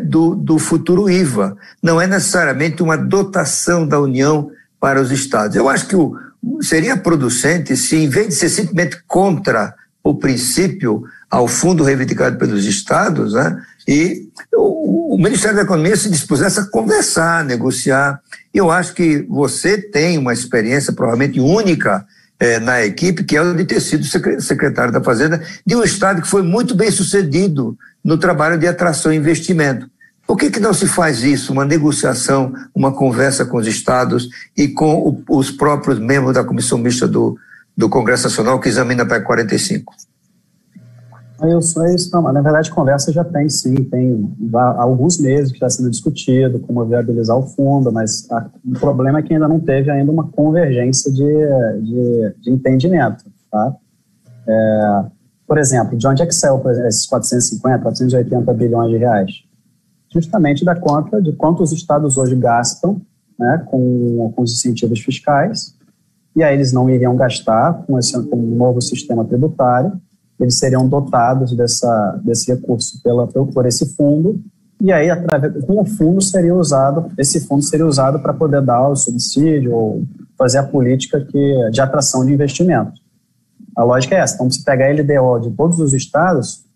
do futuro IVA. Não é necessariamente uma dotação da União para os estados. Eu acho que seria producente se, em vez de ser simplesmente contra o princípio ao fundo reivindicado pelos estados, né, e o Ministério da Economia se dispusesse a conversar, negociar. Eu acho que você tem uma experiência provavelmente única na equipe, que é o de ter sido secretário da Fazenda de um estado que foi muito bem sucedido no trabalho de atração e investimento. Por que não se faz isso, uma negociação, uma conversa com os estados e com os próprios membros da Comissão Mista do Congresso Nacional que examina a PEC 45? Isso não, na verdade, conversa já tem, sim, tem há alguns meses que está sendo discutido como viabilizar o fundo, mas o problema é que ainda não teve ainda uma convergência de entendimento, tá? Por exemplo, de onde é que saiu esses 450, 480 bilhões de reais? Justamente da conta de quanto os estados hoje gastam, né, com os incentivos fiscais, e aí eles não iriam gastar com um novo sistema tributário, eles seriam dotados desse recurso por esse fundo, e aí com o fundo esse fundo seria usado para poder dar o subsídio ou fazer a política de atração de investimento. A lógica é essa. Então, se pegar a LDO de todos os estados,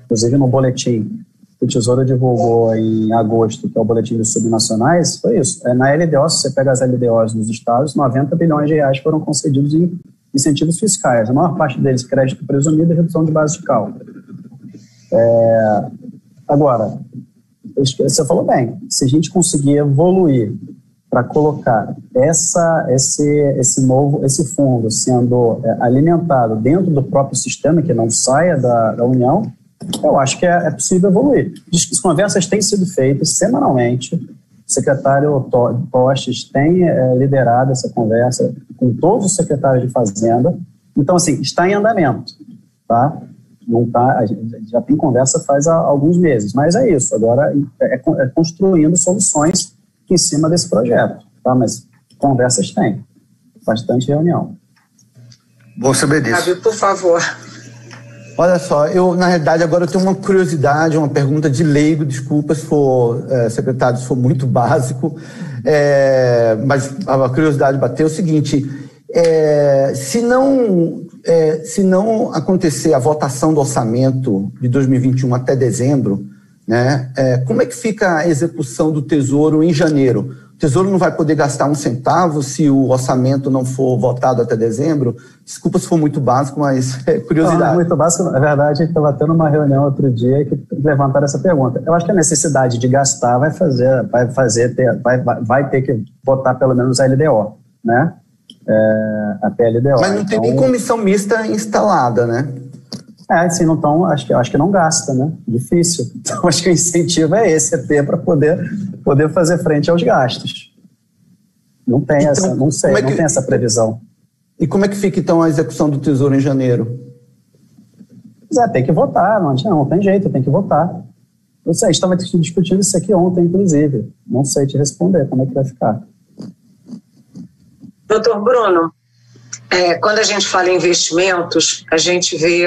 inclusive no boletim que o Tesouro divulgou em agosto, que é o Boletim dos Subnacionais, foi isso. Na LDO, se você pega as LDOs dos estados, 90 bilhões de reais foram concedidos em incentivos fiscais. A maior parte deles, crédito presumido e redução de base de cálculo. Agora, você falou bem, se a gente conseguir evoluir para colocar esse fundo sendo alimentado dentro do próprio sistema, que não saia da União, eu acho que é possível evoluir. As conversas têm sido feitas semanalmente, o secretário Tostes tem liderado essa conversa com todos os secretários de Fazenda, então, assim, está em andamento, tá? Não tá, a gente já tem conversa faz alguns meses, mas é isso, agora é construindo soluções em cima desse projeto, tá? Mas conversas tem, bastante reunião. Bom saber disso. Fábio, por favor. Olha só, na realidade, agora eu tenho uma curiosidade, uma pergunta de leigo, desculpa se for, secretário, se for muito básico, mas a curiosidade bateu o seguinte, se não acontecer a votação do orçamento de 2021 até dezembro, né, como é que fica a execução do Tesouro em janeiro? O Tesouro não vai poder gastar um centavo se o orçamento não for votado até dezembro? Desculpa se for muito básico, mas é curiosidade. Não, muito básico. Na verdade, a gente estava tendo uma reunião outro dia que levantaram essa pergunta. Eu acho que a necessidade de gastar vai ter que votar pelo menos a LDO, né? A PLDO. Mas não tem nem comissão mista instalada, né? Assim, não tão, acho que não gasta, né? Difícil. Então, acho que o incentivo é ter para poder fazer frente aos gastos. Não tem então, não tem essa previsão. E como é que fica, então, a execução do Tesouro em janeiro? Tem que votar, não tem jeito, tem que votar. Eu sei, a gente estava discutindo isso aqui ontem, inclusive. Não sei te responder como é que vai ficar. Doutor Bruno, quando a gente fala em investimentos, a gente vê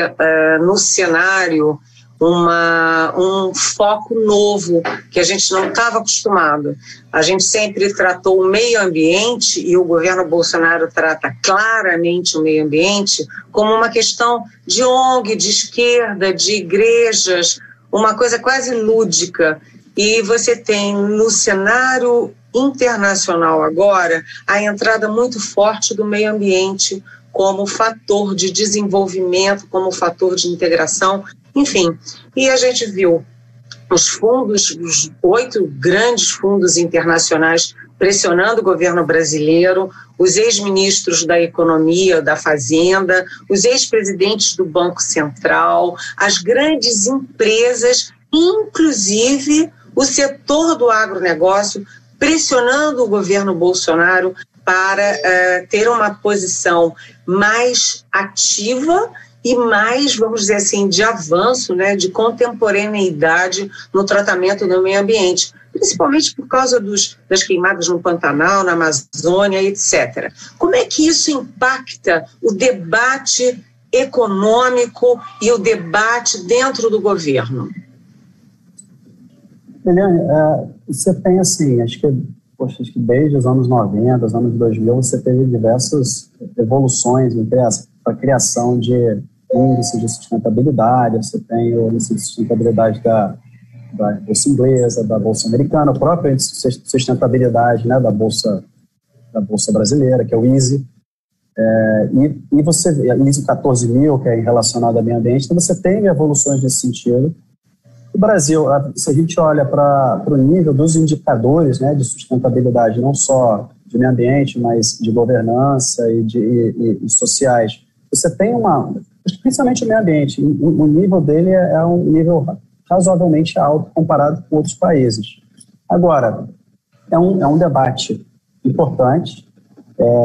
no cenário um foco novo que a gente não estava acostumado. A gente sempre tratou o meio ambiente, e o governo Bolsonaro trata claramente o meio ambiente como uma questão de ONG, de esquerda, de igrejas, uma coisa quase lúdica. E você tem no cenário internacional agora a entrada muito forte do meio ambiente como fator de desenvolvimento, como fator de integração, enfim. E a gente viu os 8 grandes fundos internacionais pressionando o governo brasileiro, os ex-ministros da Economia, da Fazenda, os ex-presidentes do Banco Central, as grandes empresas, inclusive o setor do agronegócio, pressionando o governo Bolsonaro para ter uma posição mais ativa e mais, vamos dizer assim, de avanço, né, de contemporaneidade no tratamento do meio ambiente, principalmente por causa das queimadas no Pantanal, na Amazônia, etc. Como é que isso impacta o debate econômico e o debate dentro do governo? Eliane, você tem assim, acho que desde os anos 90, os anos 2000, você teve diversas evoluções para a criação de índices de sustentabilidade. Você tem o índice de sustentabilidade da Bolsa Inglesa, da Bolsa Americana, o próprio índice de sustentabilidade, né, da Bolsa Brasileira, que é o ISE. E você vê o ISE 14.000, que é relacionado ao meio ambiente, então você tem evoluções nesse sentido. O Brasil, se a gente olha para o nível dos indicadores, né, de sustentabilidade, não só de meio ambiente, mas de governança e sociais, você tem principalmente o meio ambiente, o nível dele é um nível razoavelmente alto comparado com outros países. Agora, é um debate importante.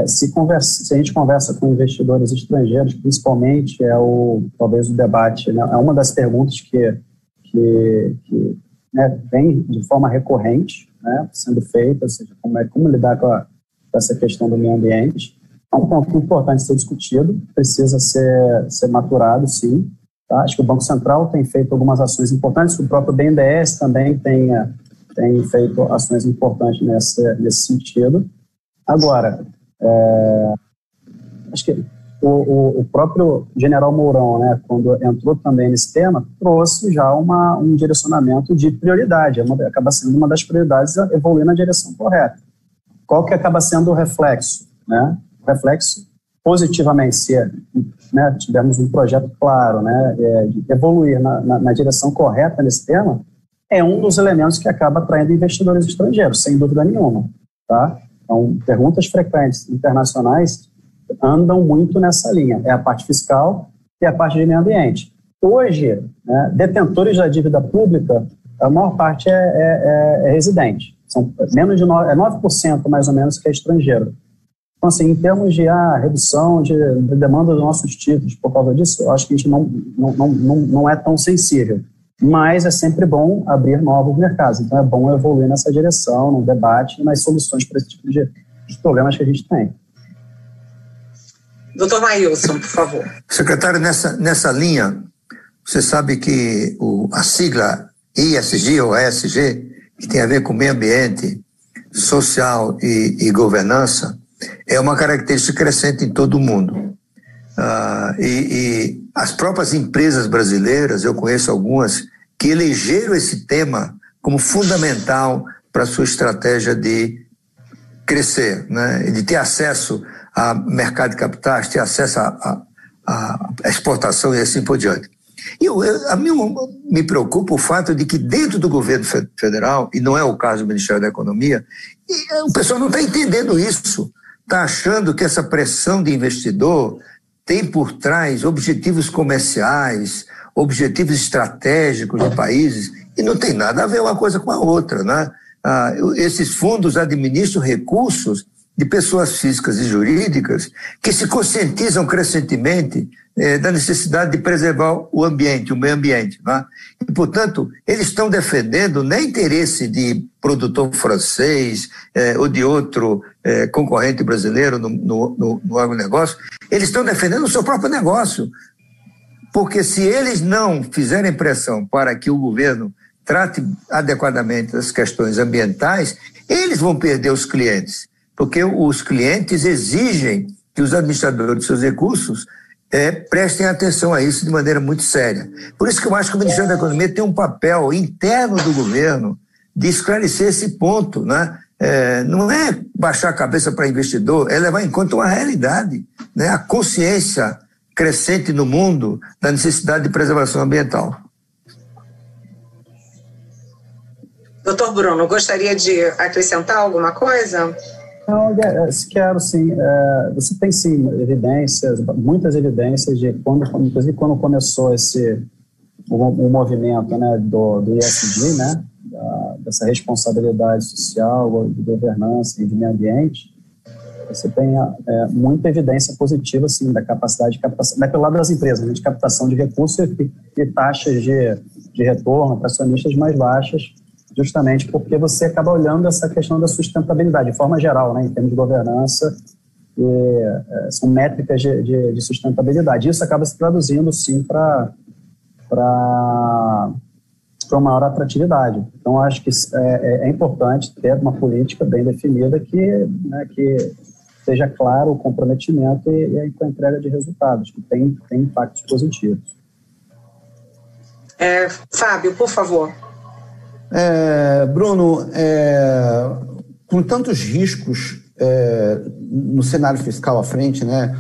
Se a gente conversa com investidores estrangeiros, principalmente, talvez o debate, né, é uma das perguntas que né, vem de forma recorrente, né, sendo feita, ou seja, como lidar com essa questão do meio ambiente. É um ponto importante ser discutido, precisa ser maturado, sim. Tá? Acho que o Banco Central tem feito algumas ações importantes, o próprio BNDES também tem feito ações importantes nesse sentido. Agora, acho que o próprio general Mourão, né, quando entrou também nesse tema, trouxe já um direcionamento de prioridade, acaba sendo uma das prioridades evoluir na direção correta. Qual que acaba sendo o reflexo? Né? O reflexo, positivamente, se né, tivermos um projeto claro, né, de evoluir na direção correta nesse tema, é um dos elementos que acaba atraindo investidores estrangeiros, sem dúvida nenhuma. Tá? Então, perguntas frequentes internacionais andam muito nessa linha. É a parte fiscal e a parte de meio ambiente. Hoje, né, detentores da dívida pública, a maior parte é residente. São menos de 9% mais ou menos que é estrangeiro. Então, assim, em termos de redução de demanda dos nossos títulos por causa disso, eu acho que a gente não é tão sensível. Mas é sempre bom abrir novos mercados. Então, é bom evoluir nessa direção, no debate e nas soluções para esse tipo de problemas que a gente tem. Doutor Maílson, por favor. Secretário, nessa linha, você sabe que a sigla ESG ou ESG, que tem a ver com meio ambiente, social e governança, é uma característica crescente em todo o mundo. E as próprias empresas brasileiras, eu conheço algumas, que elegeram esse tema como fundamental para a sua estratégia de crescer, né? De ter acesso a mercado de capitais, ter acesso à exportação e assim por diante. A mim me preocupa o fato de que dentro do governo federal, e não é o caso do Ministério da Economia, o pessoal não está entendendo isso, está achando que essa pressão de investidor tem por trás objetivos comerciais, objetivos estratégicos de países, e não tem nada a ver uma coisa com a outra, né? Esses fundos administram recursos de pessoas físicas e jurídicas que se conscientizam crescentemente da necessidade de preservar o ambiente, o meio ambiente, né? E, portanto, eles estão defendendo nem interesse de produtor francês ou de outro concorrente brasileiro no agronegócio, eles estão defendendo o seu próprio negócio. Porque se eles não fizerem pressão para que o governo trate adequadamente as questões ambientais, eles vão perder os clientes. Porque os clientes exigem que os administradores de seus recursos prestem atenção a isso de maneira muito séria. Por isso que eu acho que o Ministério da Economia tem um papel interno do governo de esclarecer esse ponto, né? Não é baixar a cabeça para investidor, é levar em conta uma realidade, né? A consciência crescente no mundo da necessidade de preservação ambiental. Doutor Bruno, gostaria de acrescentar alguma coisa? Não, quero sim. Você tem sim evidências, muitas evidências de inclusive quando começou o movimento, né, do ESG, né, dessa responsabilidade social, de governança e de meio ambiente. Você tem muita evidência positiva, sim, da capacidade de captação, pelo lado das empresas, né, de captação de recursos e taxas de retorno para acionistas mais baixas, justamente porque você acaba olhando essa questão da sustentabilidade, de forma geral, né, em termos de governança, são métricas de sustentabilidade. Isso acaba se traduzindo, sim, para uma maior atratividade. Então, acho que é importante ter uma política bem definida que seja claro o comprometimento e a entrega de resultados, que tem impactos positivos. Fábio, por favor. Bruno, com tantos riscos no cenário fiscal à frente, né,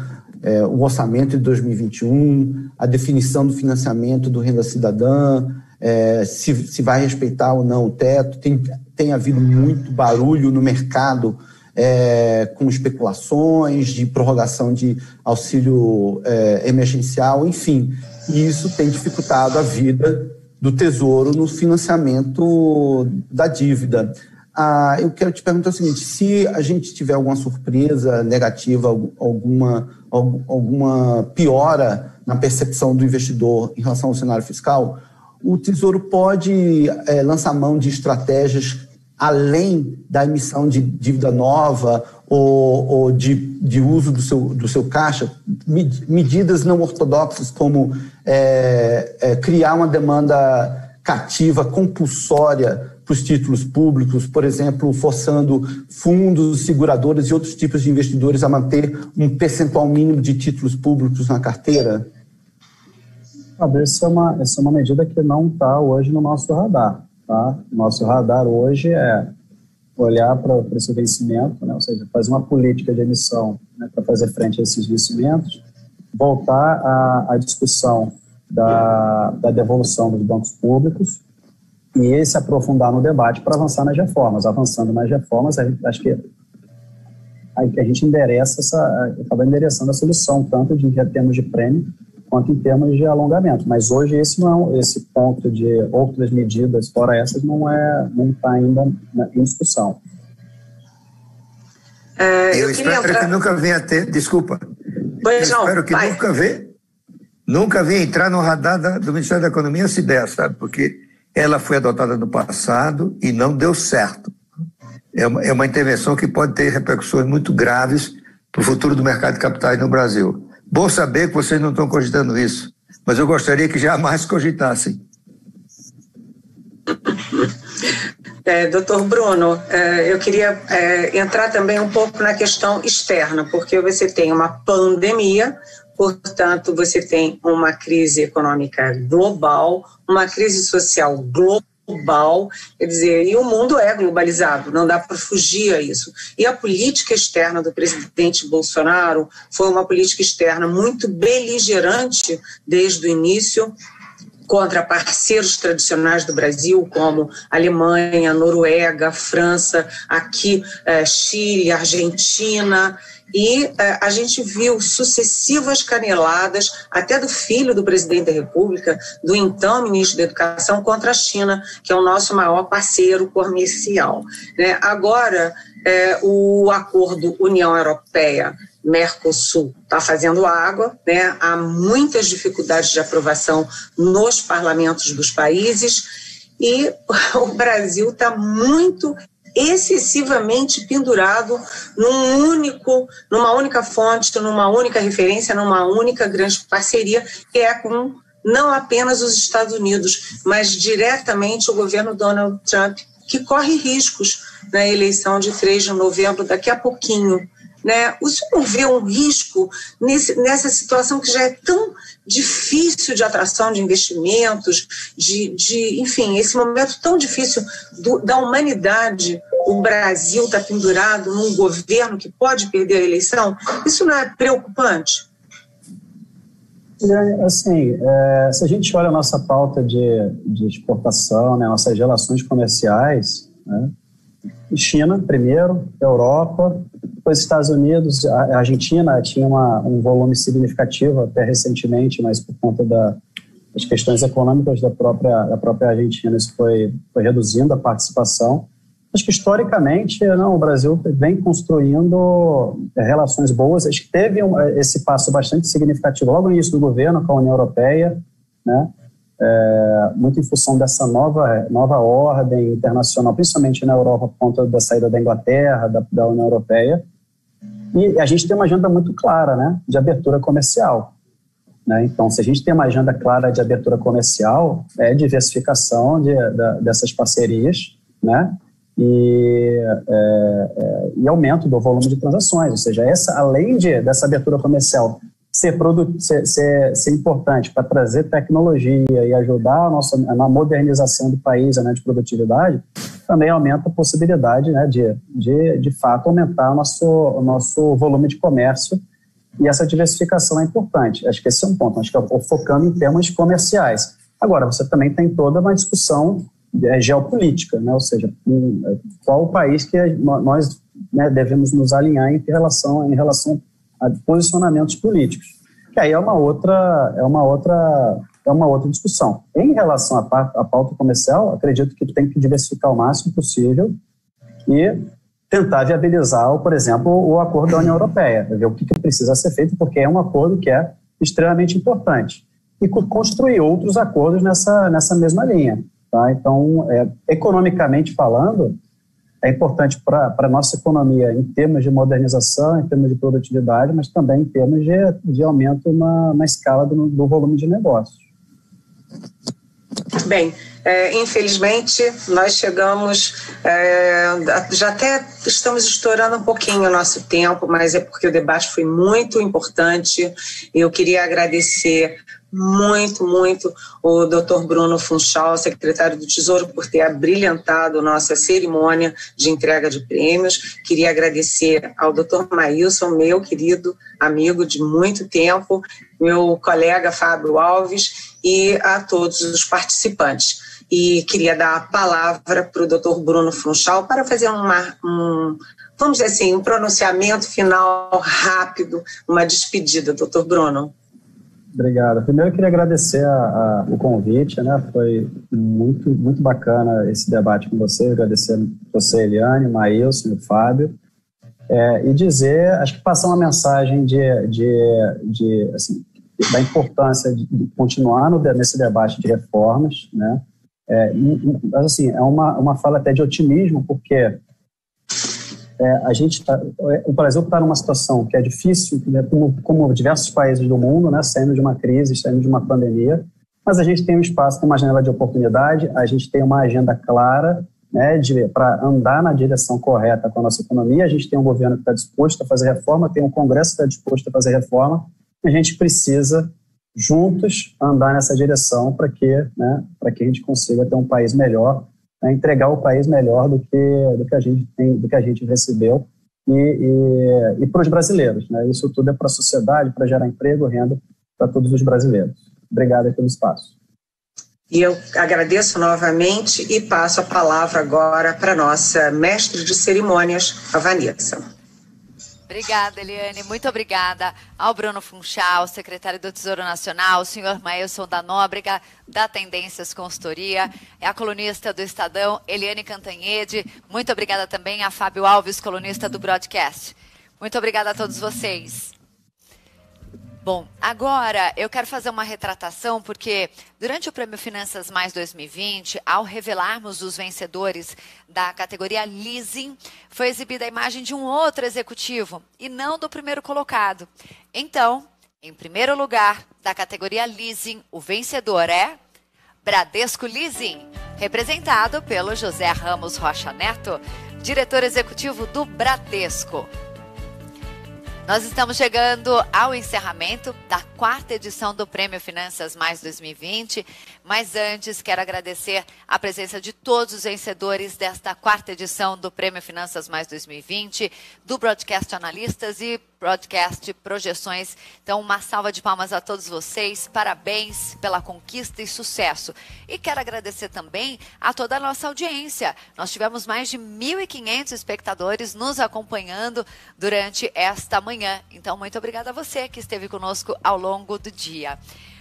o orçamento de 2021, a definição do financiamento do Renda Cidadã, se vai respeitar ou não o teto, tem havido muito barulho no mercado com especulações de prorrogação de auxílio emergencial, enfim, e isso tem dificultado a vida do Tesouro no financiamento da dívida. Eu quero te perguntar o seguinte: se a gente tiver alguma surpresa negativa, alguma piora na percepção do investidor em relação ao cenário fiscal, o Tesouro pode lançar mão de estratégias além da emissão de dívida nova ou de uso do seu caixa, medidas não ortodoxas como criar uma demanda cativa compulsória para os títulos públicos, por exemplo, forçando fundos, seguradoras e outros tipos de investidores a manter um percentual mínimo de títulos públicos na carteira? Essa é uma medida que não está hoje no nosso radar. Tá? Nosso radar hoje é olhar para esse vencimento, né? Ou seja, fazer uma política de emissão, né, para fazer frente a esses vencimentos, voltar à discussão da devolução dos bancos públicos e se aprofundar no debate para avançar nas reformas. Avançando nas reformas, acho que a gente acaba endereçando a solução, tanto em termos de prêmio quanto em termos de alongamento. Mas hoje esse ponto de outras medidas, fora essas, não está ainda em discussão. Eu espero que nunca venha a ter... Desculpa. Pois não, espero que nunca venha entrar no radar do Ministério da Economia se der, sabe? Porque ela foi adotada no passado e não deu certo. É uma intervenção que pode ter repercussões muito graves para o futuro do mercado de capitais no Brasil. Bom saber que vocês não estão cogitando isso, mas eu gostaria que jamais cogitassem. Doutor Bruno, eu queria entrar também um pouco na questão externa, porque você tem uma pandemia, portanto, você tem uma crise econômica global, uma crise social global, quer dizer, e o mundo é globalizado, não dá para fugir a isso. E a política externa do presidente Bolsonaro foi uma política externa muito beligerante desde o início, contra parceiros tradicionais do Brasil, como Alemanha, Noruega, França, aqui Chile, Argentina, e a gente viu sucessivas caneladas, até do filho do presidente da República, do então ministro da Educação, contra a China, que é o nosso maior parceiro comercial. Né? Agora, o acordo União Europeia Mercosul está fazendo água, né? Há muitas dificuldades de aprovação nos parlamentos dos países e o Brasil está muito excessivamente pendurado numa única fonte, numa única referência, numa única grande parceria, que é com não apenas os Estados Unidos, mas diretamente o governo Donald Trump, que corre riscos na eleição de 3 de novembro, daqui a pouquinho. Né? O senhor não vê um risco nessa situação que já é tão difícil de atração de investimentos, enfim, esse momento tão difícil da humanidade, o Brasil está pendurado num governo que pode perder a eleição? Isso não é preocupante? Assim, se a gente olha a nossa pauta de exportação, né, nossas relações comerciais, né, China primeiro, Europa, depois Estados Unidos, a Argentina tinha um volume significativo até recentemente, mas por conta das questões econômicas da própria Argentina, isso foi reduzindo a participação. Acho que historicamente o Brasil vem construindo relações boas. Acho que teve esse passo bastante significativo logo no início do governo com a União Europeia, né? Muito em função dessa nova ordem internacional, principalmente na Europa, por conta da saída da Inglaterra, da União Europeia. E a gente tem uma agenda muito clara, né, de abertura comercial. Né? Então, se a gente tem uma agenda clara de abertura comercial, é diversificação dessas parcerias, né? E aumento do volume de transações. Ou seja, além dessa abertura comercial ser importante para trazer tecnologia e ajudar na modernização do país, né, de produtividade, também aumenta a possibilidade, né, de fato aumentar o nosso volume de comércio, e essa diversificação é importante. Acho que esse é um ponto, acho que focando em termos comerciais. Agora, você também tem toda uma discussão geopolítica, né, ou seja, qual o país que nós, né, devemos nos alinhar em relação a posicionamentos políticos, que aí é uma outra discussão. Em relação à pauta comercial, acredito que tem que diversificar o máximo possível e tentar viabilizar, por exemplo, o acordo da União Europeia, ver o que precisa ser feito, porque é um acordo que é extremamente importante, e construir outros acordos nessa mesma linha. Tá? Então, economicamente falando, é importante para a nossa economia em termos de modernização, em termos de produtividade, mas também em termos de aumento na escala do volume de negócios. Bem, Infelizmente, nós chegamos, já até estamos estourando um pouquinho o nosso tempo, mas é porque o debate foi muito importante. Eu queria agradecer muito o Dr. Bruno Funchal, secretário do Tesouro, por ter abrilhantado nossa cerimônia de entrega de prêmios. Queria agradecer ao Dr. Maílson, meu querido amigo de muito tempo, meu colega Fábio Alves e a todos os participantes. E queria dar a palavra para o Dr. Bruno Funchal para fazer vamos dizer assim, um pronunciamento final rápido, uma despedida, Dr. Bruno. Obrigado. Primeiro eu queria agradecer o convite, né? Foi muito bacana esse debate com você, agradecer você, Eliane, o Maílson, o Fábio, e dizer, acho que passar uma mensagem assim, da importância de continuar nesse debate de reformas, né? Mas assim, é uma fala até de otimismo, porque o Brasil está numa situação que é difícil, né, como diversos países do mundo, né, saindo de uma crise, saindo de uma pandemia, mas a gente tem um espaço, tem uma janela de oportunidade, a gente tem uma agenda clara, né, para andar na direção correta com a nossa economia. A gente tem um governo que está disposto a fazer reforma, tem um Congresso que está disposto a fazer reforma, a gente precisa juntos andar nessa direção para que a gente consiga ter um país melhor, entregar o país melhor do que a gente tem, do que a gente recebeu, e para os brasileiros, né? Isso tudo é para a sociedade, para gerar emprego, renda para todos os brasileiros. Obrigado pelo espaço. E eu agradeço novamente e passo a palavra agora para a nossa mestre de cerimônias, a Vanessa. Obrigada, Eliane. Muito obrigada ao Bruno Funchal, secretário do Tesouro Nacional, o senhor Maílson da Nóbrega, da Tendências Consultoria, a colunista do Estadão, Eliane Cantanhede. Muito obrigada também a Fábio Alves, colunista do Broadcast. Muito obrigada a todos vocês. Bom, agora eu quero fazer uma retratação, porque durante o Prêmio Finanças Mais 2020, ao revelarmos os vencedores da categoria Leasing, foi exibida a imagem de um outro executivo e não do primeiro colocado. Então, em primeiro lugar da categoria Leasing, o vencedor é Bradesco Leasing, representado pelo José Ramos Rocha Neto, diretor executivo do Bradesco. Nós estamos chegando ao encerramento da 4ª edição do Prêmio Finanças Mais 2020, mas antes quero agradecer a presença de todos os vencedores desta 4ª edição do Prêmio Finanças Mais 2020, do Broadcast Analistas e Broadcast Projeções. Então, uma salva de palmas a todos vocês, parabéns pela conquista e sucesso. E quero agradecer também a toda a nossa audiência. Nós tivemos mais de 1.500 espectadores nos acompanhando durante esta manhã. Então, muito obrigada a você que esteve conosco ao longo do dia.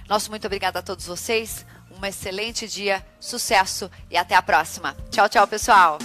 Nosso muito obrigada a todos vocês, um excelente dia, sucesso e até a próxima. Tchau, tchau, pessoal!